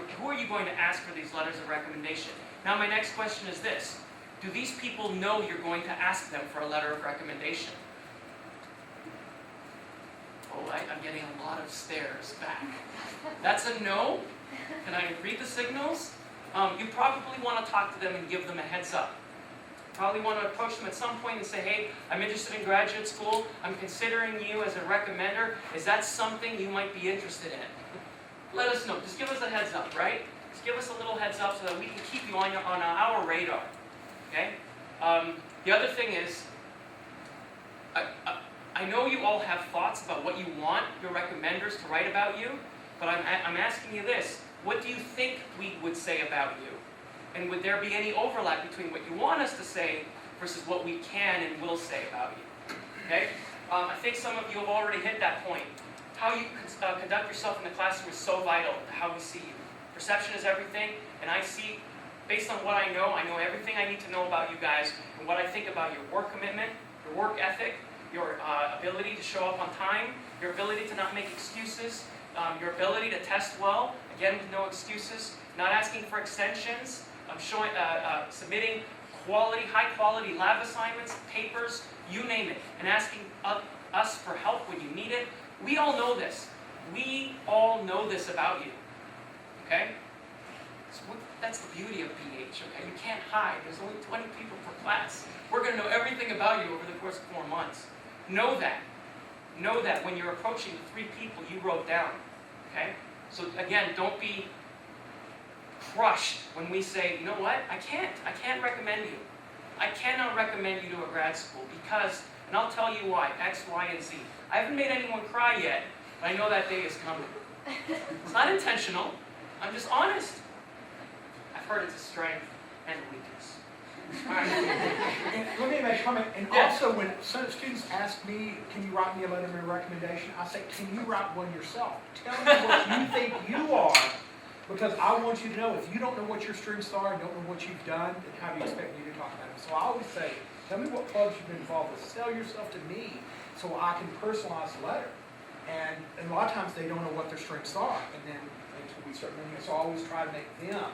going to ask for these letters of recommendation? Now my next question is this. Do these people know you're going to ask them for a letter of recommendation? Oh, I'm getting a lot of stares back. That's a no? Can I read the signals? You probably want to talk to them and give them a heads up. Probably want to approach them at some point and say, hey, I'm interested in graduate school. I'm considering you as a recommender. Is that something you might be interested in? Let us know. Just give us a heads up, right? Just give us a little heads up so that we can keep you on our radar. Okay? The other thing is, I know you all have thoughts about what you want your recommenders to write about you, but I'm asking you this. What do you think we would say about you? And would there be any overlap between what you want us to say versus what we can and will say about you? Okay? I think some of you have already hit that point. How you conduct yourself in the classroom is so vital to how we see you. Perception is everything, and I see, based on what I know everything I need to know about you guys, and what I think about your work commitment, your work ethic, your ability to show up on time, your ability to not make excuses, your ability to test well, again with no excuses, not asking for extensions, submitting high quality lab assignments, papers, you name it, and asking us for help when you need it. We all know this. We all know this about you. Okay? That's the beauty of PH, okay? You can't hide. There's only 20 people per class. We're going to know everything about you over the course of 4 months. Know that. Know that when you're approaching the 3 people you wrote down, okay? So again, don't be crushed when we say, you know what, I can't recommend you. I cannot recommend you to a grad school because, and I'll tell you why, X, Y, and Z. I haven't made anyone cry yet, but I know that day is coming. It's not intentional, I'm just honest. I've heard it's a strength and a weakness. All right. And let me make a comment, and Yeah. also when some students ask me, can you write me a letter of recommendation, I say, can you write one yourself? Tell me what you think you are, because I want you to know, if you don't know what your strengths are and don't know what you've done, then how do you expect me to talk about it? So I always say, tell me what clubs you've been involved with, sell yourself to me, so I can personalize the letter. And a lot of times they don't know what their strengths are, and then until we start doing it, so I always try to make them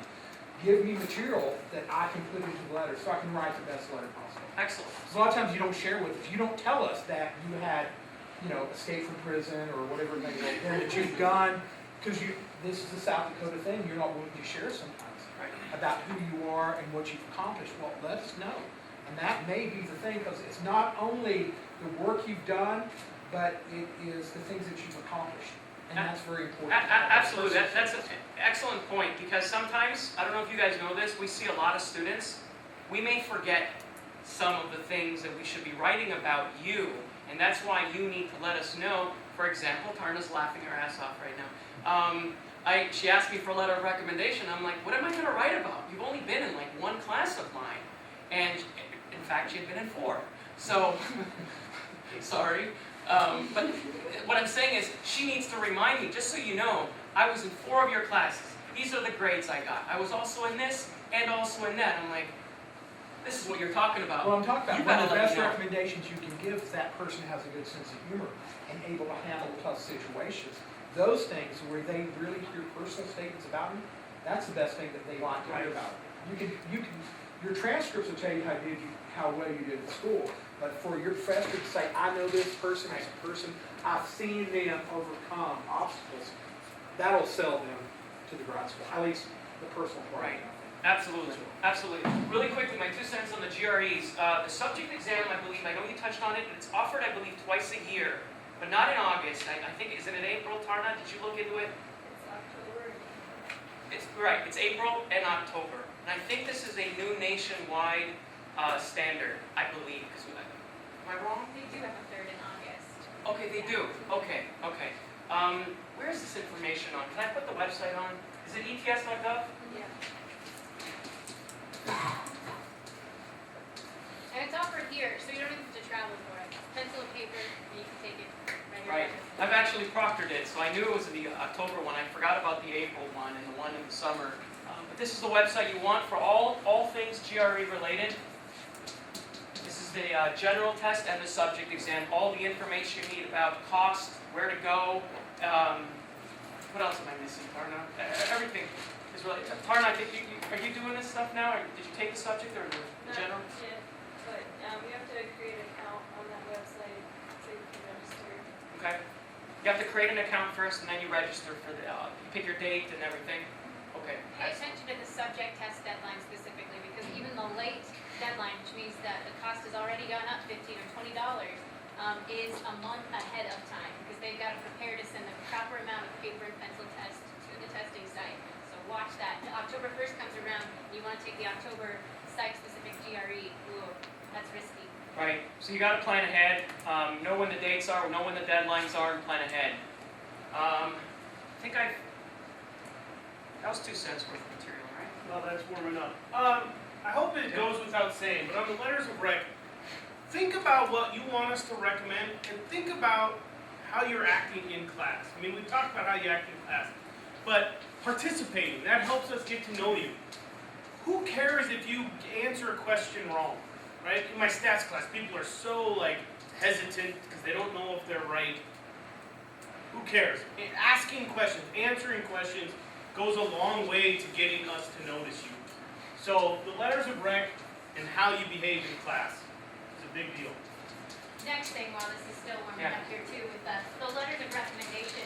give me material that I can put into the letter, so I can write the best letter possible. Excellent. Because a lot of times you don't share with us, you don't tell us that you had, escaped from prison or whatever it may be, or that you've done, because this is a South Dakota thing, you're not willing to share sometimes Right. about who you are and what you've accomplished. Well, let us know. And that may be the thing, because it's not only the work you've done, but it is the things that you've accomplished. And that's very important. Absolutely, that's an excellent point, because sometimes, I don't know if you guys know this, we see a lot of students, we may forget some of the things that we should be writing about you, and that's why you need to let us know. For example, Tarna's laughing her ass off right now. She asked me for a letter of recommendation. I'm like, what am I going to write about? You've only been in like 1 class of mine, and in fact, she had been in 4. So, sorry. But what I'm saying is, she needs to remind me, just so you know, I was in 4 of your classes. These are the grades I got. I was also in this, and also in that. I'm like, this is what you're talking about. Well, I'm talking about You one of gotta the let best me know. recommendations you can give if that person has a good sense of humor and able to handle tough situations. Those things where they really hear personal statements about you, that's the best thing that they like to hear about. Your transcripts will tell you how well you did at school. But for your professor to say, I know this person as a person, I've seen them overcome obstacles, that'll sell them to the grad school, at least the personal part. Right. Absolutely, absolutely. Really quickly, my 2 cents on the GREs. The subject exam, I believe, I know you touched on it, but it's offered, I believe, twice a year, but not in August. I think, is it in April, Tarna? Did you look into it? It's October. It's right. It's April and October, and I think this is a new nationwide standard, I believe. Am I wrong? They do have a 3rd in August. Okay, they do. Okay. Where is this information on? Can I put the website on? Is it ets.gov? Yeah. And it's offered here, so you don't even have to travel for it. Pencil and paper, and you can take it right Right. I've actually proctored it, so I knew it was the October one. I forgot about the April one and the one in the summer. But this is the website you want for all things GRE related. This is the general test and the subject exam. All the information you need about cost, where to go. What else am I missing, Tarna? Everything is really. Tarna, are you doing this stuff now? Or did you take the subject or the general? Not yet, but you have to create an account on that website so you can register. Okay. You have to create an account first, and then you register for the. You pick your date and everything. Okay. Pay attention to the subject test deadline specifically, because even the late deadline, which means that the cost has already gone up $15 or $20, is a month ahead of time, because they've got to prepare to send the proper amount of paper and pencil test to the testing site. So watch that. October 1st comes around, you want to take the October site-specific GRE. Ooh, that's risky. Right. So you got to plan ahead. Know when the dates are, know when the deadlines are, and plan ahead. I think that was 2 cents worth of material, right? Well, that's warming up. I hope it goes without saying, but on the letters of rec, think about what you want us to recommend, and think about how you're acting in class. I mean, we've talked about how you act in class, but participating, that helps us get to know you. Who cares if you answer a question wrong, right? In my stats class, people are so hesitant because they don't know if they're right. Who cares? Asking questions, answering questions goes a long way to getting us to notice you. So the letters of rec and how you behave in class is a big deal. Next thing, while this is still warming Yeah. up here too, with the letters of recommendation,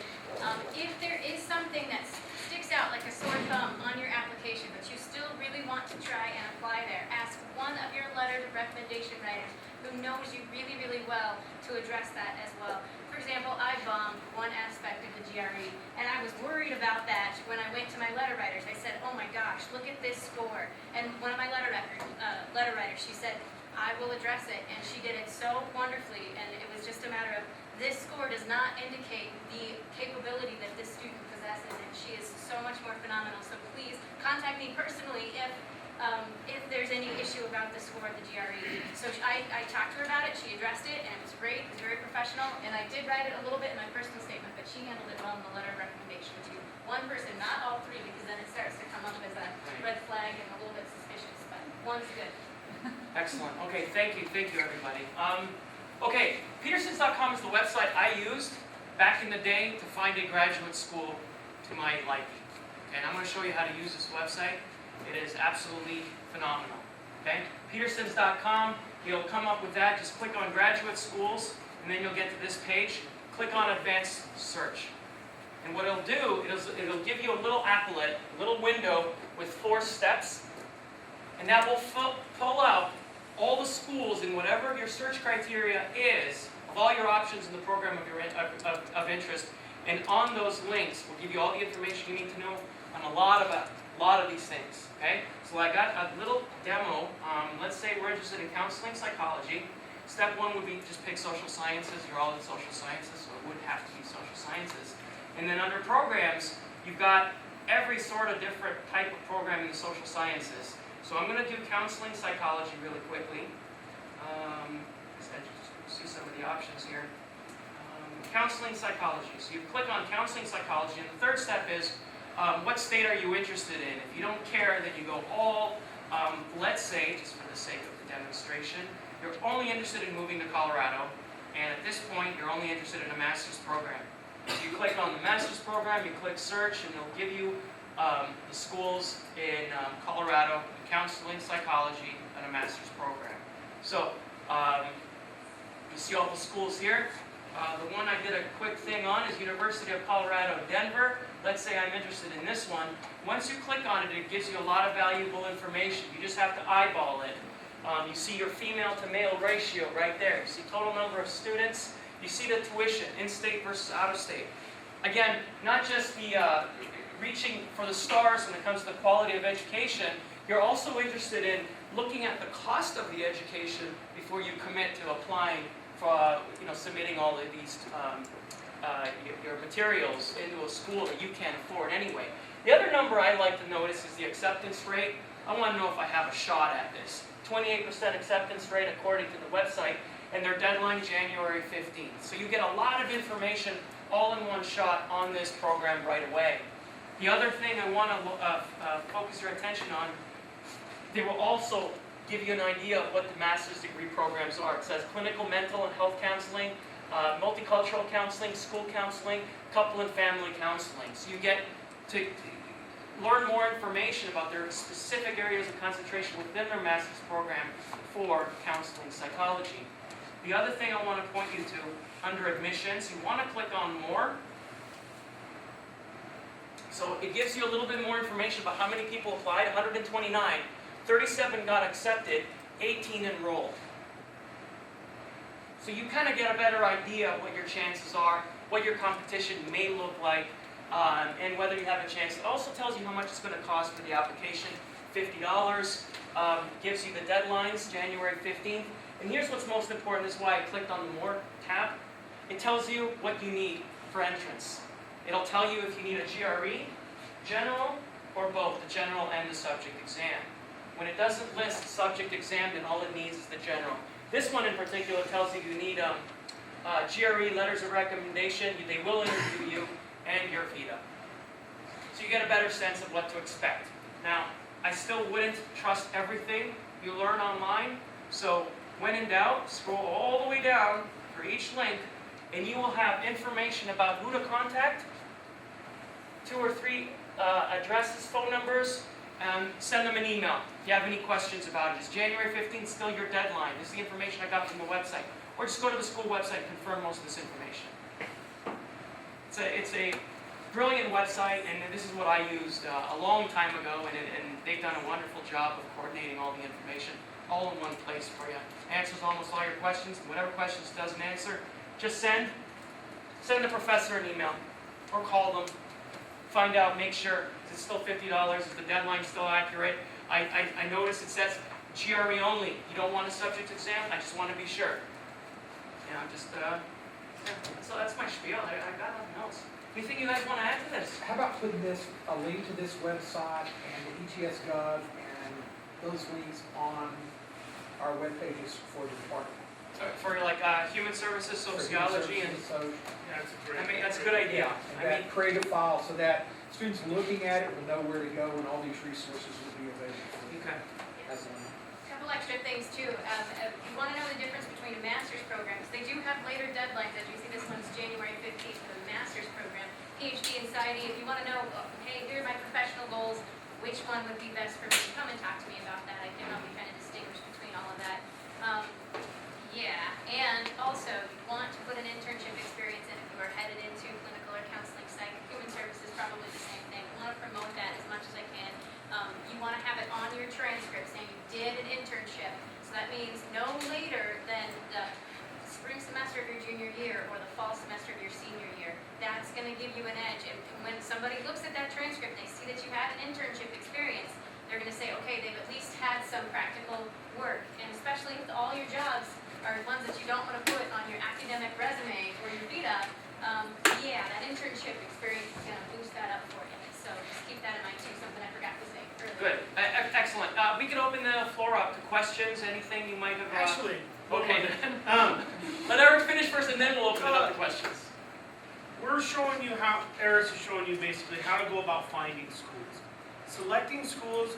if there is something that sticks sticks out like a sore thumb on your application, but you still really want to try and apply there, ask one of your letter of recommendation writers who knows you really, really well to address that as well. For example, I bombed one aspect of the GRE, and I was worried about that when I went to my letter writers. I said, oh my gosh, look at this score. And one of my letter writers, she said, I will address it, and she did it so wonderfully, and it was just a matter of, this score does not indicate the capability that this student possesses, and she is so much more phenomenal. So please contact me personally if there's any issue about the score of the GRE. So I talked to her about it, she addressed it, and it was great, it was very professional, and I did write it a little bit in my personal statement, but she handled it well in the letter of recommendation to one person, not all three, because then it starts to come up as a red flag and a little bit suspicious, but one's good. Excellent. Okay, thank you everybody. Okay, Petersons.com is the website I used back in the day to find a graduate school to my liking. Okay, and I'm going to show you how to use this website. It is absolutely phenomenal. Okay, Petersons.com, you'll come up with that. Just click on graduate schools, and then you'll get to this page. Click on advanced search. And what it'll do, it'll give you a little applet, a little window with 4 steps, and that will pull out all the schools in whatever your search criteria is, of all your options in the program of interest, and on those links will give you all the information you need to know on a lot of these things. Okay? So I got a little demo. Let's say we're interested in counseling psychology. Step 1 would be just pick social sciences. You're all in social sciences, so it would have to be social sciences. And then under programs, you've got every sort of different type of program in the social sciences. So I'm going to do counseling psychology really quickly. Just see some of the options here. Counseling psychology. So you click on counseling psychology, and the third step is what state are you interested in? If you don't care, then you go all. Let's say, just for the sake of the demonstration, you're only interested in moving to Colorado, and at this point, you're only interested in a master's program. So you click on the master's program, you click search, and it'll give you the schools in Colorado, counseling psychology, and a master's program. So you see all the schools here. The one I did a quick thing on is University of Colorado, Denver. Let's say I'm interested in this one. Once you click on it, it gives you a lot of valuable information. You just have to eyeball it. You see your female to male ratio right there. You see total number of students. You see the tuition, in-state versus out-of-state. Again, not just the reaching for the stars when it comes to the quality of education, you're also interested in looking at the cost of the education before you commit to applying for, submitting all of these, your materials into a school that you can't afford anyway. The other number I like to notice is the acceptance rate. I want to know if I have a shot at this. 28% acceptance rate according to the website, and their deadline January 15th. So you get a lot of information all in one shot on this program right away. The other thing I want to focus your attention on, they will also give you an idea of what the master's degree programs are. It says clinical mental and health counseling, multicultural counseling, school counseling, couple and family counseling. So you get to learn more information about their specific areas of concentration within their master's program for counseling psychology. The other thing I want to point you to, under admissions, you want to click on more. So it gives you a little bit more information about how many people applied, 129. 37 got accepted, 18 enrolled. So you kind of get a better idea of what your chances are, what your competition may look like, and whether you have a chance. It also tells you how much it's going to cost for the application, $50. Gives you the deadlines, January 15th. And here's what's most important, this is why I clicked on the More tab. It tells you what you need for entrance. It'll tell you if you need a GRE, general, or both, the general and the subject exam. When it doesn't list the subject exam, then all it needs is the general. This one in particular tells you you need GRE, letters of recommendation, they will interview you, and your VITA. So you get a better sense of what to expect. Now, I still wouldn't trust everything you learn online, so when in doubt, scroll all the way down for each link, and you will have information about who to contact, 2 or 3 addresses, phone numbers, and send them an email if you have any questions about it. Is January 15th still your deadline? This is the information I got from the website. Or just go to the school website and confirm most of this information. It's a brilliant website, and this is what I used a long time ago, and they've done a wonderful job of coordinating all the information all in one place for you. Answers almost all your questions, and whatever questions it doesn't answer, just send the professor an email or call them. Find out, make sure, is it still $50? Is the deadline still accurate? I noticed it says GRE only. You don't want a subject exam? I just want to be sure. Yeah, so that's my spiel. I got nothing else. Anything you guys want to add to this? How about putting a link to this website and the ETS.gov and those links on our web pages for the department? For like human services, sociology, and Yeah, that's a great. I mean that's a good idea. And that create a file so that students looking at it will know where to go and all these resources will be available for them. Okay. As one. Couple extra things too. If you want to know the difference between a master's program, because they do have later deadlines. As you see, this one's January 15th for the master's program. PhD and PsyD, if you want to know, hey, here are my professional goals, which one would be best for me, come and talk to me about that. I can help you kind of distinguish between all of that. Yeah, and also, you want to put an internship experience in if you are headed into clinical or counseling psych. Human services, probably the same thing. I want to promote that as much as I can. You want to have it on your transcript saying you did an internship. So that means no later than the spring semester of your junior year or the fall semester of your senior year. That's going to give you an edge. And when somebody looks at that transcript, they see that you had an internship experience, they're going to say, okay, they've at least had some practical work. And especially if all your jobs are ones that you don't want to put on your academic resume or your vita, yeah, that internship experience is going to boost that up for you. So just keep that in mind too, something I forgot to say earlier. Good. Excellent. We can open the floor up to questions, anything you might have... Actually, Okay. Let Eric finish first, and then we'll open it up to questions. we're showing you how, Aris is showing you basically how to go about finding schools. Selecting schools,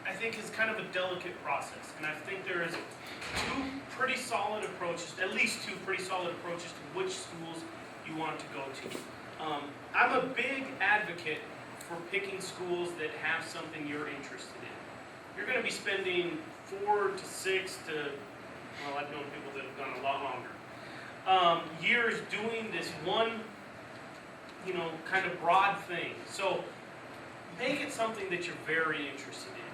I think, is kind of a delicate process, and I think there is two pretty solid approaches, at least two pretty solid approaches to which schools you want to go to. I'm a big advocate for picking schools that have something you're interested in. You're going to be spending 4 to 6 to, well, I've known people that have gone a lot longer, years doing this one, kind of broad thing. So make it something that you're very interested in.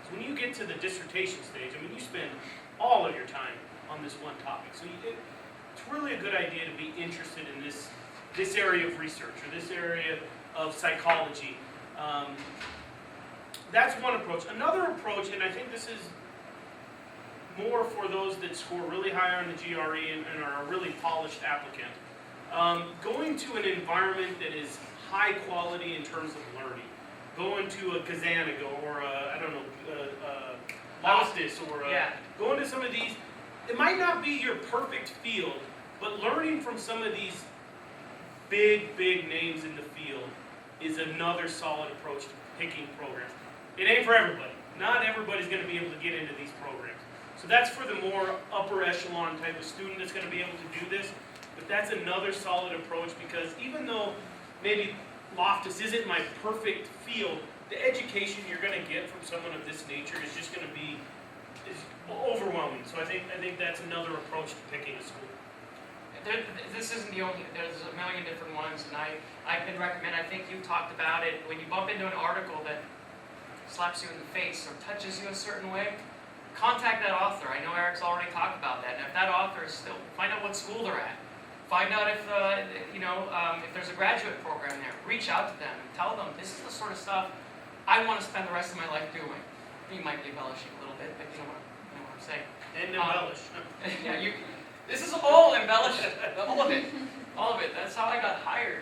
So when you get to the dissertation stage, you spend all of your time on this one topic. So it's really a good idea to be interested in this area of research or this area of psychology. That's one approach. Another approach, and I think this is more for those that score really high on the GRE and are a really polished applicant, going to an environment that is high quality in terms of learning. Going to a Kazanaga or Loftus or going to some of these, it might not be your perfect field, but learning from some of these big names in the field is another solid approach to picking programs. It ain't for everybody. Not everybody's going to be able to get into these programs. So that's for the more upper echelon type of student that's going to be able to do this. But that's another solid approach because even though maybe Loftus isn't my perfect field, the education you're going to get from someone of this nature is just going to be overwhelming. So I think that's another approach to picking a school. This isn't the only, there's a million different ones, and I can recommend, I think you talked about it, when you bump into an article that slaps you in the face or touches you a certain way, contact that author. I know Eric's already talked about that, and if that author is still, find out what school they're at. Find out if there's a graduate program there. Reach out to them and tell them, this is the sort of stuff I want to spend the rest of my life doing. You might be embellishing a little bit, but you know what I'm saying. And embellish. Yeah, this is all embellished, all of it. That's how I got hired.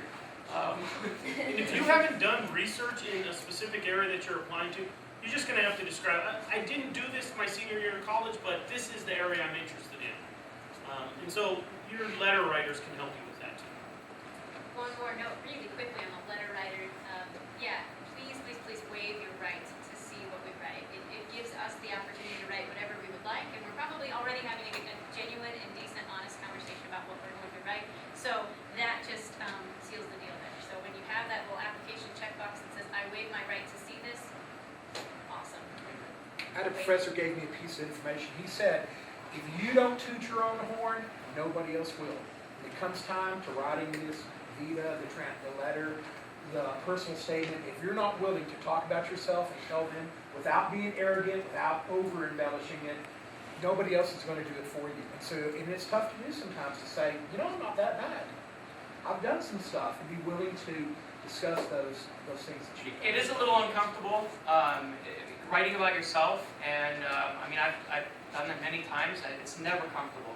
If you haven't done research in a specific area that you're applying to, you're just going to have to describe, I didn't do this my senior year of college, but this is the area I'm interested in. And so your letter writers can help you with that too. One more note really quickly on the letter writer. Please waive your right to see what we write. It gives us the opportunity to write whatever we would like, and we're probably already having a genuine and decent, honest conversation about what we're going to write. So that just seals the deal there. So when you have that little application checkbox that says, I waive my right to see this, awesome. I had a professor gave me a piece of information. He said, if you don't toot your own horn, nobody else will. When it comes time to writing this vita, the letter, the personal statement. If you're not willing to talk about yourself and tell them without being arrogant, without over embellishing it, nobody else is going to do it for you. And so, and it's tough to do sometimes to say, you know, I'm not that bad. I've done some stuff, and be willing to discuss those things that you. It is a little uncomfortable writing about yourself, and I mean, I've done it many times, and it's never comfortable.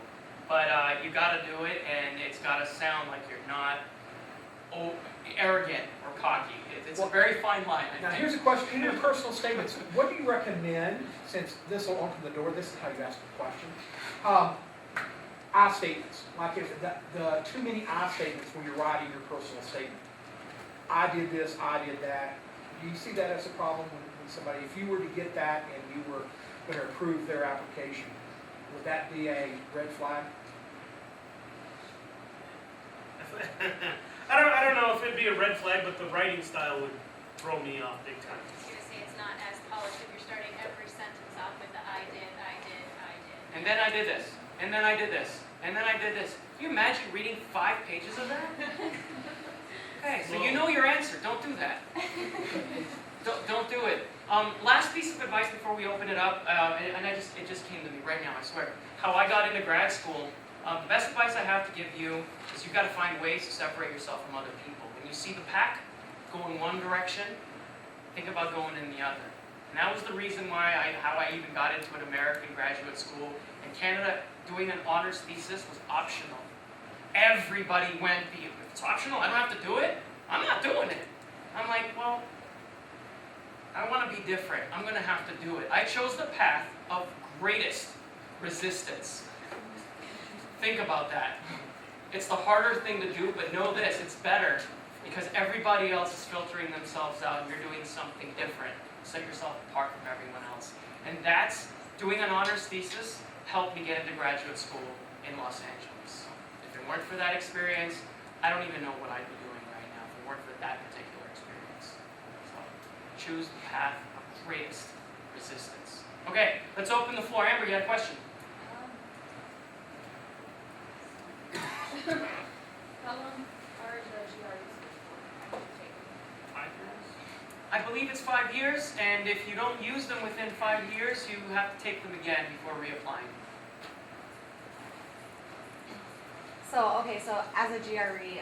But you got to do it, and it's got to sound like you're not arrogant or cocky. It's a very fine line. I Now, think. here's a question. In your personal statements, what do you recommend, since this will open the door, this is how you ask the question, I statements. Like if the too many I statements when you're writing your personal statement. I did this, I did that. Do you see that as a problem when somebody, if you were to get that and you were going to approve their application, would that be a red flag? I don't know if it'd be a red flag, but the writing style would throw me off big time. I was gonna say it's not as polished if you're starting every sentence off with the I did, I did, I did. And then I did this, and then I did this, and then I did this. Can you imagine reading 5 pages of that? Hey, so you know your answer. Don't do that. Don't do it. Last piece of advice before we open it up, and it just came to me right now, I swear. How I got into grad school, the best advice I have to give you is you've got to find ways to separate yourself from other people. When you see the pack go in one direction, think about going in the other. And that was the reason how I even got into an American graduate school. In Canada, doing an honors thesis was optional. Everybody went, if it's optional, I don't have to do it. I'm not doing it. I'm like, well, I want to be different. I'm going to have to do it. I chose the path of greatest resistance. Think about that. It's the harder thing to do, but know this, it's better because everybody else is filtering themselves out and you're doing something different. Set yourself apart from everyone else. And that's, doing an honors thesis helped me get into graduate school in Los Angeles. If it weren't for that experience, I don't even know what I'd be doing right now if it weren't for that particular experience. So, choose the path of greatest resistance. Okay, let's open the floor. Amber, you had a question? How long are the GREs taking? 5 years? I believe it's 5 years, and if you don't use them within 5 years, you have to take them again before reapplying. So as a GRE,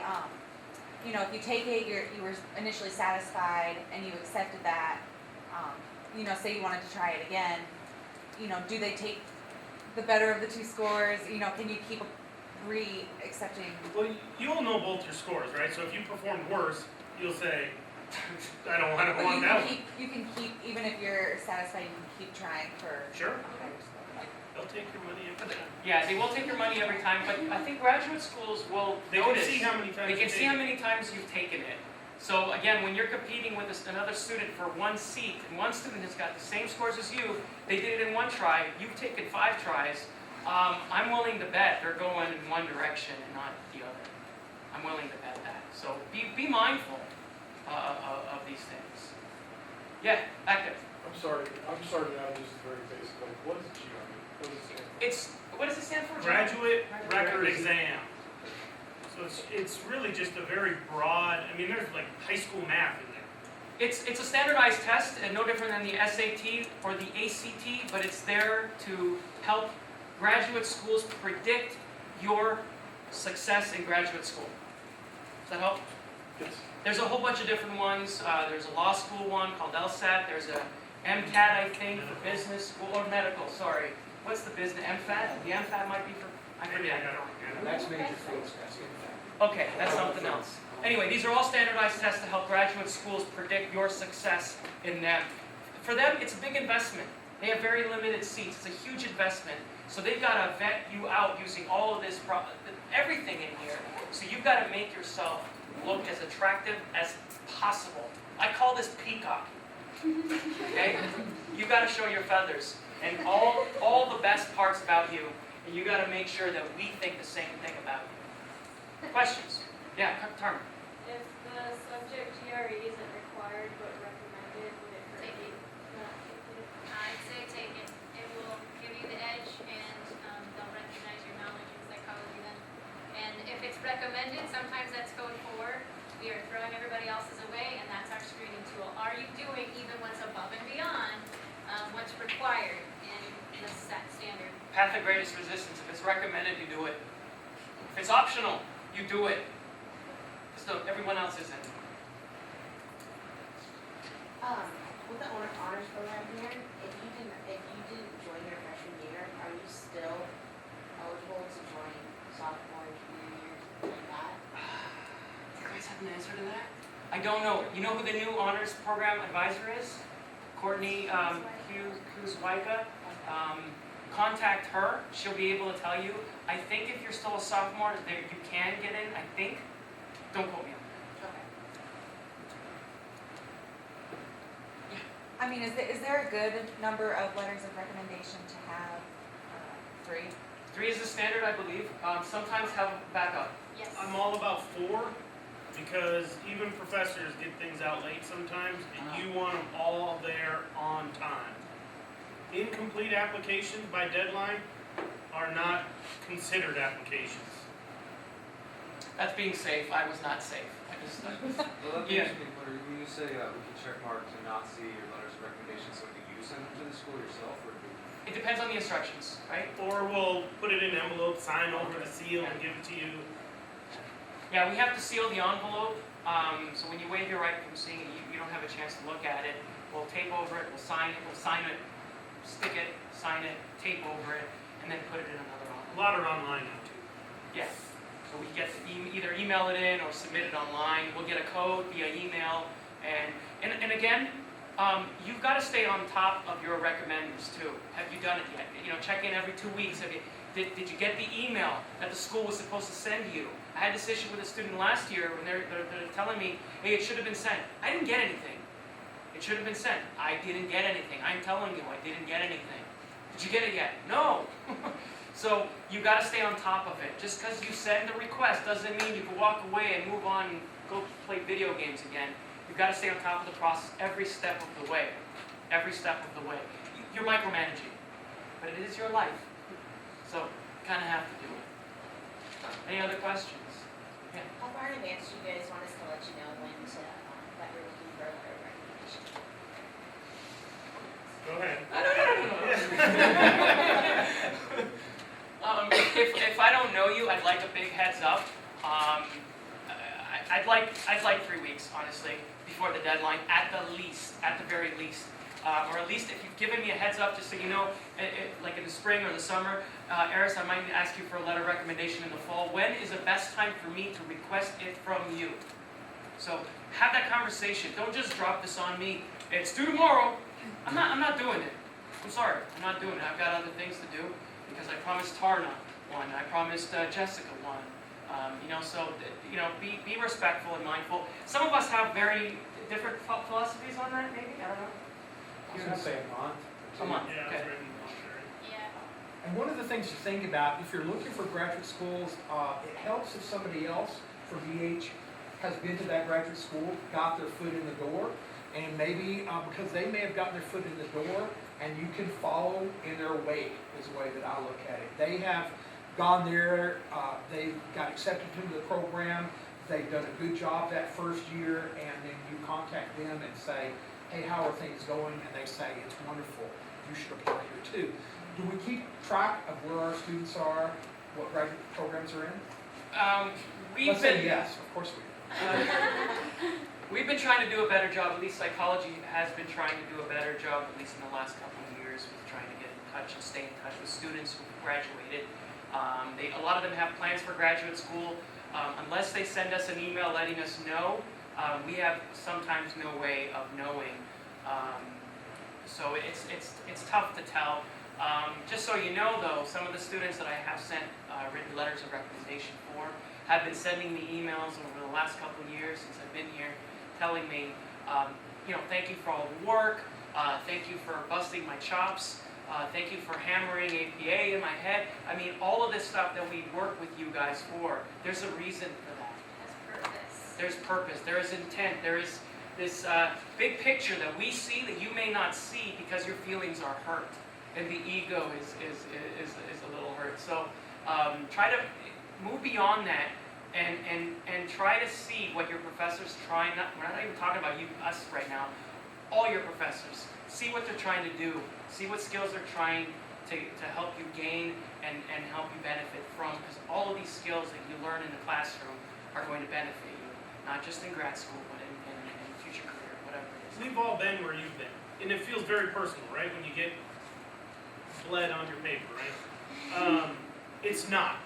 you know, if you take it, you were initially satisfied and you accepted that, you know, say you wanted to try it again, you know, do they take the better of the 2 scores? You know, can you keep re-accepting? Well, you'll know both your scores, right? So if you performed worse, you'll say, I don't want that one. You can keep, even if you're satisfied, you can keep trying for Sure. a higher score. They'll take your money every time. Yeah, they will take your money every time, but I think graduate schools will They can notice. see how many times They can you see take how it. many times you've taken it. So again, when you're competing with another student for one seat, and one student has got the same scores as you, they did it in 1 try, you've taken 5 tries, I'm willing to bet they're going in one direction and not the other. I'm willing to bet that. So be mindful of these things. Yeah, back there. I'm starting out just very basic. Like, what is a GRE? What does it stand for? What does it stand for? John? Graduate Record Exam. So it's really just a very broad, I mean, there's like high school math in there. It's a standardized test, and no different than the SAT or the ACT, but it's there to help graduate schools predict your success in graduate school. Does that help? Yes. There's a whole bunch of different ones. There's a law school one called LSAT. There's a MCAT, I think, for business school, or medical, sorry. What's the business, MFAT? The MFAT might be for, I forget. That's major fields, that's it. Okay, that's something else. Anyway, these are all standardized tests to help graduate schools predict your success in them. For them, it's a big investment. They have very limited seats. It's a huge investment. So they've got to vet you out using all of this, everything in here. So you've got to make yourself look as attractive as possible. I call this peacock. Okay? You've got to show your feathers and all the best parts about you. And you got to make sure that we think the same thing about you. Questions? Yeah, Tarman. If the subject GRE isn't required but recommended, would it hurt you not taking it? I'd say take it. It will give you the edge, and they'll recognize your knowledge in psychology then. And if if it's recommended, sometimes that's code 4. We are throwing everybody else's away, and that's our screening tool. Are you doing even what's above and beyond what's required in the set standard? Path of greatest resistance. If it's recommended, you do it. If it's optional, you do it. So everyone else isn't. With the honors program here, if you didn't join your freshman year, are you still eligible to join sophomore and junior year like that? Do you guys have an answer to that? I don't know. You know who the new honors program advisor is? Courtney Kuzwaika. Contact her. She'll be able to tell you. I think if you're still a sophomore, you can get in. I think. Don't quote me on that. Okay. I mean, is there a good number of letters of recommendation to have? 3? 3 is the standard, I believe. Sometimes have backup. Yes. I'm all about 4, because even professors get things out late sometimes, and you want them all there on time. Incomplete applications by deadline are not considered applications. That's being safe. I was not safe. Well, that Yeah. makes me wonder, when you say we can check mark to not see your letters of recommendation, so do you send them to the school yourself, or do It depends on the instructions, right? Or we'll put it in an envelope, sign over the seal, and give it to you. Yeah, we have to seal the envelope. So when you waive your right from seeing it, you don't have a chance to look at it. We'll tape over it. We'll sign it, stick it, sign it, tape over it, and then put it in another A envelope. lot are online now too. Yes. So we get to either email it in or submit it online. We'll get a code via email, and again, you've got to stay on top of your recommenders too. Have you done it yet? You know, check in every 2 weeks. Did you get the email that the school was supposed to send you? I had this issue with a student last year when they're telling me, hey, it should have been sent. I didn't get anything. It should have been sent. I didn't get anything. I'm telling you, I didn't get anything. Did you get it yet? No. So you got to stay on top of it. Just because you send the request doesn't mean you can walk away and move on and go play video games again. You've got to stay on top of the process every step of the way. Every step of the way. You're micromanaging, but it is your life. So you kind of have to do it. Any other questions? Yeah. How far in advance do you guys want us to let you know when to, that you're looking for a letter of recommendation? Go ahead. If I don't know you, I'd like a big heads up. I'd like 3 weeks, honestly, before the deadline, at the very least. Or at least if you've given me a heads up, just so you know, like in the spring or the summer, Aris, I might ask you for a letter of recommendation in the fall. When is the best time for me to request it from you? So have that conversation. Don't just drop this on me. It's due tomorrow. I'm not doing it. I'm sorry, I'm not doing it. I've got other things to do because I promised Tarna one. I promised Jessica one. Be respectful and mindful. Some of us have very different philosophies on that. Maybe I don't know. I was gonna say a month. A month. Yeah, Okay. it's written on there. Yeah. And one of the things to think about, if you're looking for graduate schools, it helps if somebody else from BH has been to that graduate school, got their foot in the door, and maybe because they may have gotten their foot in the door, and you can follow in their wake, is the way that I look at it. They have gone there, they got accepted into the program, they've done a good job that first year, and then you contact them and say, hey, how are things going? And they say, it's wonderful, you should apply here too. Do we keep track of where our students are, what graduate programs are in? Let's say yes, of course we do. We've been trying to do a better job, at least psychology has been trying to do a better job, at least in the last couple of years, with trying to get in touch and stay in touch with students who graduated. A lot of them have plans for graduate school. Unless they send us an email letting us know, we have sometimes no way of knowing. So it's tough to tell. Just so you know though, some of the students that I have sent written letters of recommendation for have been sending me emails over the last couple of years since I've been here, telling me, thank you for all the work, thank you for busting my chops, thank you for hammering APA in my head. I mean, all of this stuff that we work with you guys for, there's a reason for that. That's purpose. There's purpose, there is intent, there is this big picture that we see that you may not see because your feelings are hurt and the ego is a little hurt. So try to move beyond that and try to see what your professors trying, we're not even talking about us right now, all your professors. See what they're trying to do. See what skills they're trying to help you gain and help you benefit from, because all of these skills that you learn in the classroom are going to benefit you, not just in grad school, but in future career, whatever it is. We've all been where you've been, and it feels very personal, right? When you get bled on your paper, right? It's not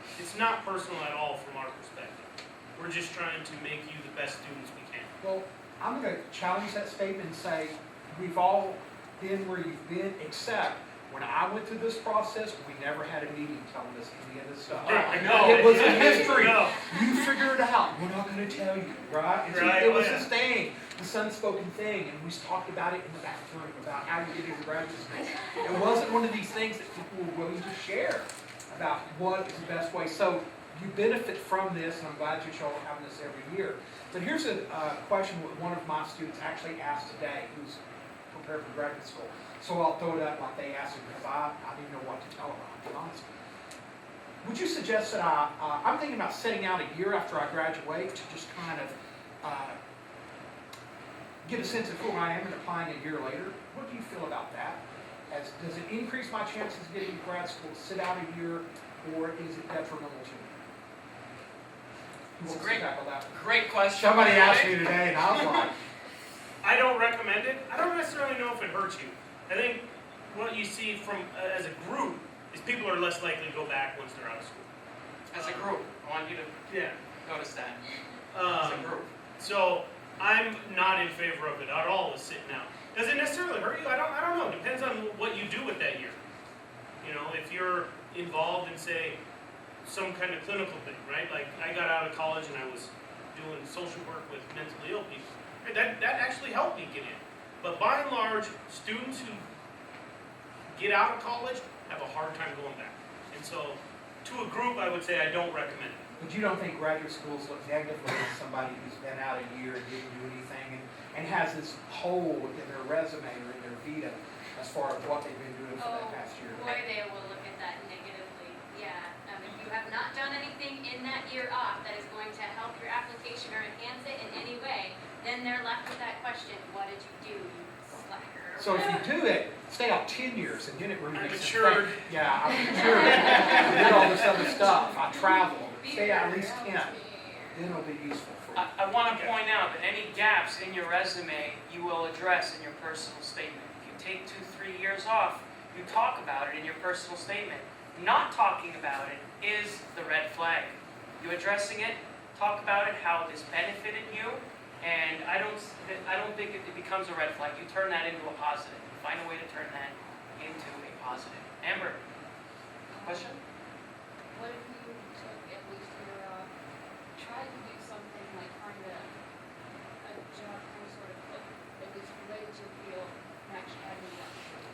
personal at all from our perspective. We're just trying to make you the best students we can. Well, I'm going to challenge that statement and say, we've all been where you've been, except when I went through this process, we never had a meeting telling us any of this stuff. I know. It was a mystery. No. You figure it out. We're not going to tell you, right? Right, It was yeah. this thing, this unspoken thing, and we talked about it in the bathroom, about how you get into graduate school. It wasn't one of these things that people were willing to share about what is the best way. So you benefit from this, and I'm glad that y'all are having this every year. But here's a question that one of my students actually asked today, who's prepared for graduate school. So I'll throw it up like they asked it, because I didn't know what to tell them, I'll be honest. Would you suggest that I'm thinking about setting out a year after I graduate to just kind of get a sense of who I am and applying a year later? What do you feel about that? Does it increase my chances of getting to grad school to sit out a year, or is it detrimental to me? Who It's a wants to tackle that? Great question. Somebody asked me today, and I was like, I don't recommend it. I don't necessarily know if it hurts you. I think what you see from as a group is people are less likely to go back once they're out of school. As a group, I want you to Yeah. notice that. As a group. So I'm not in favor of it at all, is sitting out. Does it necessarily hurt you? I don't know. Depends on what you do with that year. You know, if you're involved in, say, some kind of clinical thing, right? Like I got out of college and I was doing social work with mentally ill people. That actually helped me get in. But by and large, students who get out of college have a hard time going back. And so, to a group, I would say I don't recommend it. but you don't think graduate schools look negatively at somebody who's been out a year and didn't do anything and has this hole in their resume or in their vita as far as what they've been doing for that past year? Boy, they will look at that negatively, yeah. If you have not done anything in that year off that is going to help your application or enhance it in any way, then they're left with that question, what did you do, you slacker? So if you do it, stay out 10 years and then it really I makes sense. matured. Yeah, I matured. I did all this other stuff. I traveled. Stay out at least 10. Then it'll be useful for you. I want to point out that any gaps in your resume you will address in your personal statement. If you take 2-3 years off, you talk about it in your personal statement. Not talking about it is the red flag. You addressing it, talk about it, how this benefited you, and I don't think it becomes a red flag. You turn that into a positive. Find a way to turn that into a positive. Amber, question? What if you took at least a year off, tried to do something like find a job kind of sort of like at least related to your field and actually had any opportunity?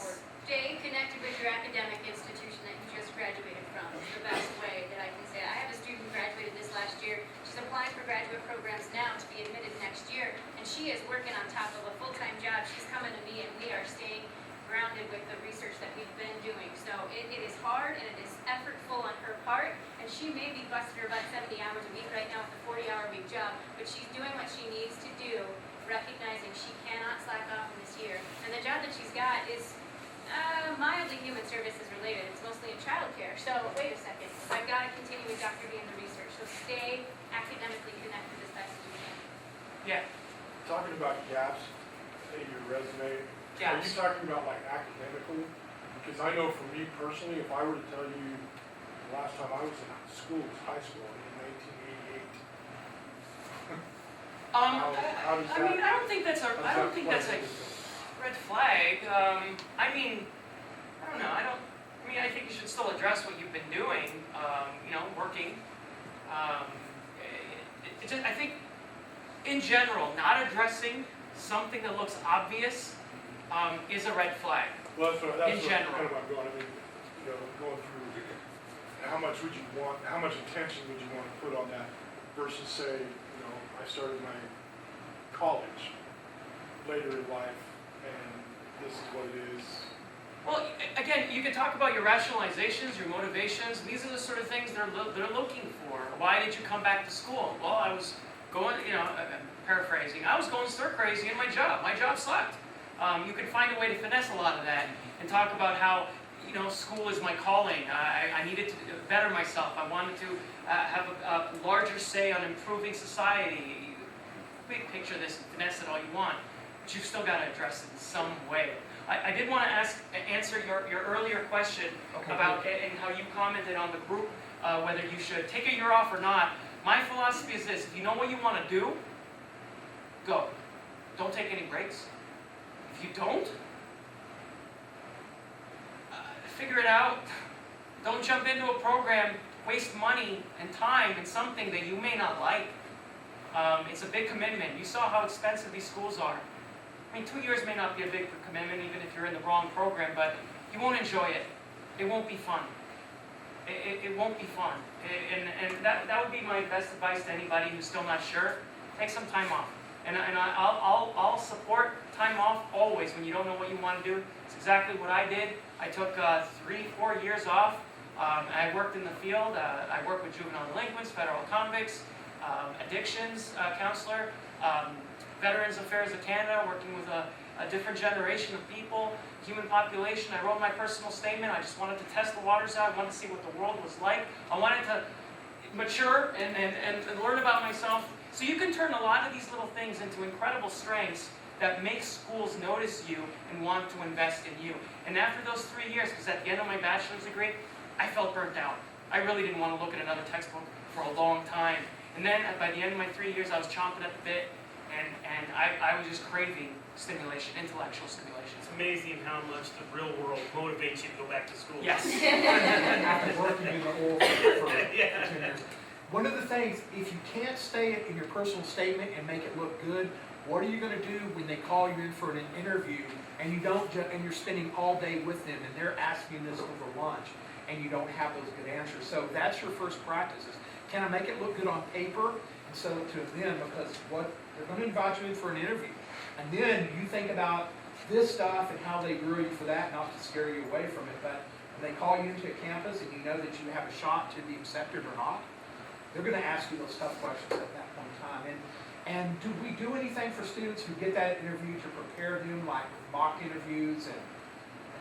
Or Stay connected with your academic institution that you just graduated from is the best way that I can say. I have a student who graduated this last year. She's applying for graduate programs now to be admitted next year, and she is working on top of a full-time job. She's coming to me, and we are staying grounded with the research that we've been doing. So it is hard, and it is effortful on her part, and she may be busting her butt 70 hours a week right now with a 40-hour-week job, but she's doing what she needs to do, recognizing she cannot slack off in this year. And the job that she's got is mildly human services related. It's mostly in childcare. So wait a second. I've got to continue with Dr. B and the research. So stay academically connected as best as you can. Yeah. Talking about gaps in your resume, are you Gaps. talking about like academically? Because I know for me personally, if I were to tell you the last time I was in school was high school in 1988. How does I mean, that- I don't think that's a red flag. I mean, I don't know. I think you should still address what you've been doing. Working. I think, in general, not addressing something that looks obvious is a red flag. Well, that's in what general. kind of I'm going. I mean, going through how much would you want? How much attention would you want to put on that versus say, I started my college later in life, and this is what it is. Well, again, you can talk about your rationalizations, your motivations. These are the sort of things they're looking for. Why did you come back to school? Well, I was going, I'm paraphrasing, I was going stir crazy in my job. My job sucked. You can find a way to finesse a lot of that and talk about how, school is my calling. I needed to better myself. I wanted to have a larger say on improving society. Big picture this and finesse it all you want, but you've still got to address it in some way. I did want to answer your earlier question about and how you commented on the group, whether you should take a year off or not. My philosophy is this: if you know what you want to do, go. Don't take any breaks. If you don't, figure it out. Don't jump into a program, waste money and time in something that you may not like. It's a big commitment. You saw how expensive these schools are. I mean, 2 years may not be a big commitment, even if you're in the wrong program, but you won't enjoy it. It won't be fun. It won't be fun. And that would be my best advice to anybody who's still not sure. Take some time off. And I'll support time off always when you don't know what you want to do. It's exactly what I did. I took 3-4 years off. I worked in the field. I worked with juvenile delinquents, federal convicts, addictions counselor, Veterans Affairs of Canada, working with a different generation of people, human population. I wrote my personal statement. I just wanted to test the waters out. I wanted to see what the world was like. I wanted to mature and learn about myself. So you can turn a lot of these little things into incredible strengths that make schools notice you and want to invest in you. And after those 3 years, because at the end of my bachelor's degree, I felt burnt out. I really didn't want to look at another textbook for a long time. And then by the end of my 3 years, I was chomping at the bit, and I was just craving stimulation, intellectual stimulation. It's amazing how much the real world motivates you to go back to school. Yes. After working in the oil field for Yeah. 10 years. One of the things, if you can't say it in your personal statement and make it look good, what are you going to do when they call you in for an interview and you don't and you're spending all day with them and they're asking this over lunch and you don't have those good answers? So that's your first practice. Is, can I make it look good on paper and so to them, because what they're going to invite you in for an interview, and then you think about this stuff and how they grew you for that, not to scare you away from it, but when they call you into a campus and you know that you have a shot to be accepted or not, they're going to ask you those tough questions at that point in time. And do we do anything for students who get that interview to prepare them, like mock interviews and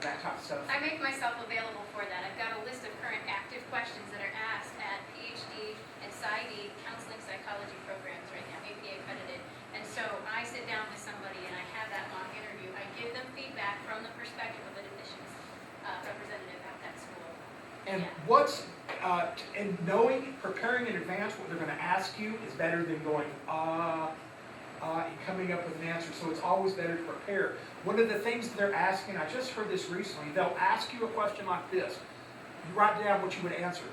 that type of stuff? I make myself available for that. I've got a list of current active questions that are asked at PhD and PsyD counseling psychology programs right now, APA accredited. And so I sit down with somebody and I have that mock interview. I give them feedback from the perspective of an admissions representative at that school. And Yeah. and knowing, preparing in advance what they're going to ask you is better than going, and coming up with an answer. So it's always better to prepare. One of the things that they're asking, I just heard this recently, they'll ask you a question like this. You write down what you would answer.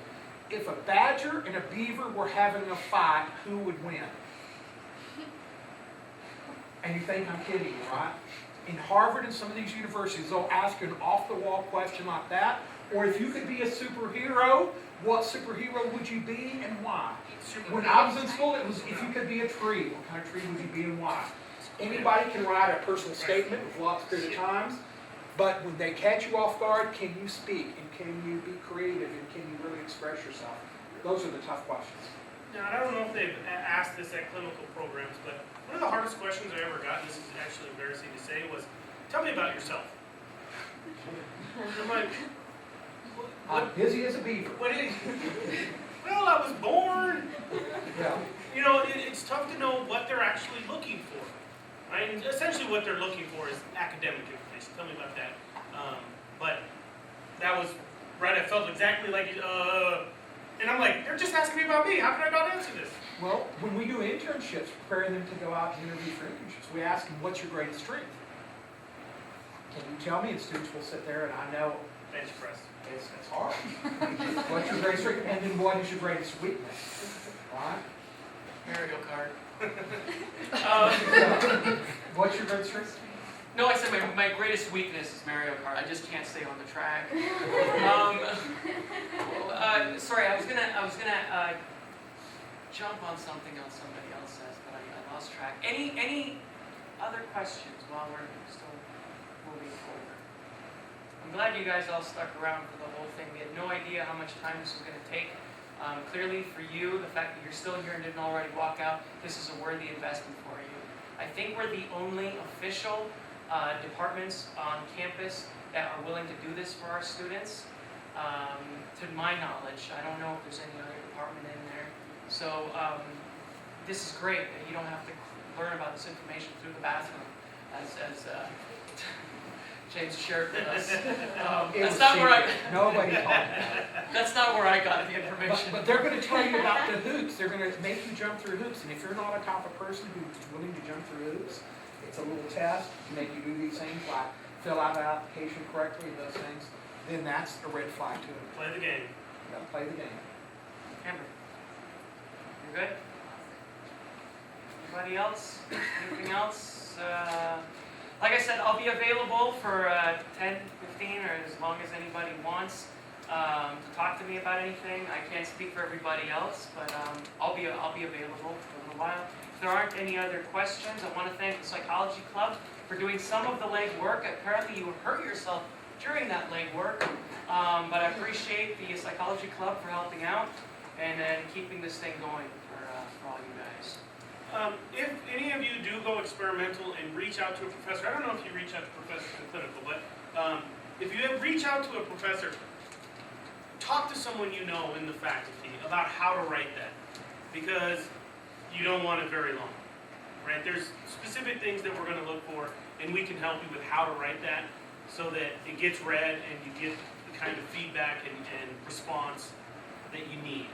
If a badger and a beaver were having a fight, who would win? And you think I'm kidding you, right? In Harvard and some of these universities, they'll ask you an off-the-wall question like that. Or if you could be a superhero, what superhero would you be and why? When I was in school, it was if you could be a tree, what kind of tree would you be and why? Anybody can write a personal statement with lots of period of times, but when they catch you off guard, can you speak and can you be creative and can you really express yourself? Those are the tough questions. Now, I don't know if they've asked this at clinical programs, but one of the hardest questions I ever got, and this is actually embarrassing to say, was, tell me about yourself. I'm like, I'm busy as a beaver. what is, well, I was born. Yeah. You know, it's tough to know what they're actually looking for. Right? And essentially what they're looking for is academic information. Tell me about that. But that was, right, I felt exactly like, and I'm like, they're just asking me about me. How can I not answer this? Well, when we do internships, preparing them to go out and interview for internships, we ask them, what's your greatest strength? Can you tell me? And students will sit there and I know Bench press. it's hard. What's your greatest strength? And then what is your greatest weakness? Right? Mario Kart. What's your greatest strength? No, I said my greatest weakness is Mario Kart. I just can't stay on the track. Sorry, I was gonna jump on something else somebody else says, but I lost track. Any other questions while we're still moving forward? I'm glad you guys all stuck around for the whole thing. We had no idea how much time this was going to take. Clearly for you, the fact that you're still here and didn't already walk out, this is a worthy investment for you. I think we're the only official departments on campus that are willing to do this for our students. To my knowledge, I don't know if there's any other department in there. So this is great that you don't have to learn about this information through the bathroom, as James shared with us. That's not where Nobody taught that. That's not where I got the information. But they're gonna tell you about the hoops, they're gonna make you jump through hoops, and if you're not a type of person who's willing to jump through hoops, it's a little test to make you do these things, like fill out an application correctly and those things, then that's a red flag to it. Play the game. You gotta play the game. Amber, you're good? Anybody else? Anything else? Like I said, I'll be available for 10, 15, or as long as anybody wants to talk to me about anything. I can't speak for everybody else, but I'll be available for a little while. If there aren't any other questions, I want to thank the Psychology Club for doing some of the legwork. Apparently you hurt yourself during that legwork, but I appreciate the Psychology Club for helping out and keeping this thing going for all you guys. If any of you do go experimental and reach out to a professor, I don't know if you reach out to professors in clinical, but if you reach out to a professor, talk to someone you know in the faculty about how to write that, because you don't want it very long, right? There's specific things that we're going to look for, and we can help you with how to write that so that it gets read and you get the kind of feedback and response that you need.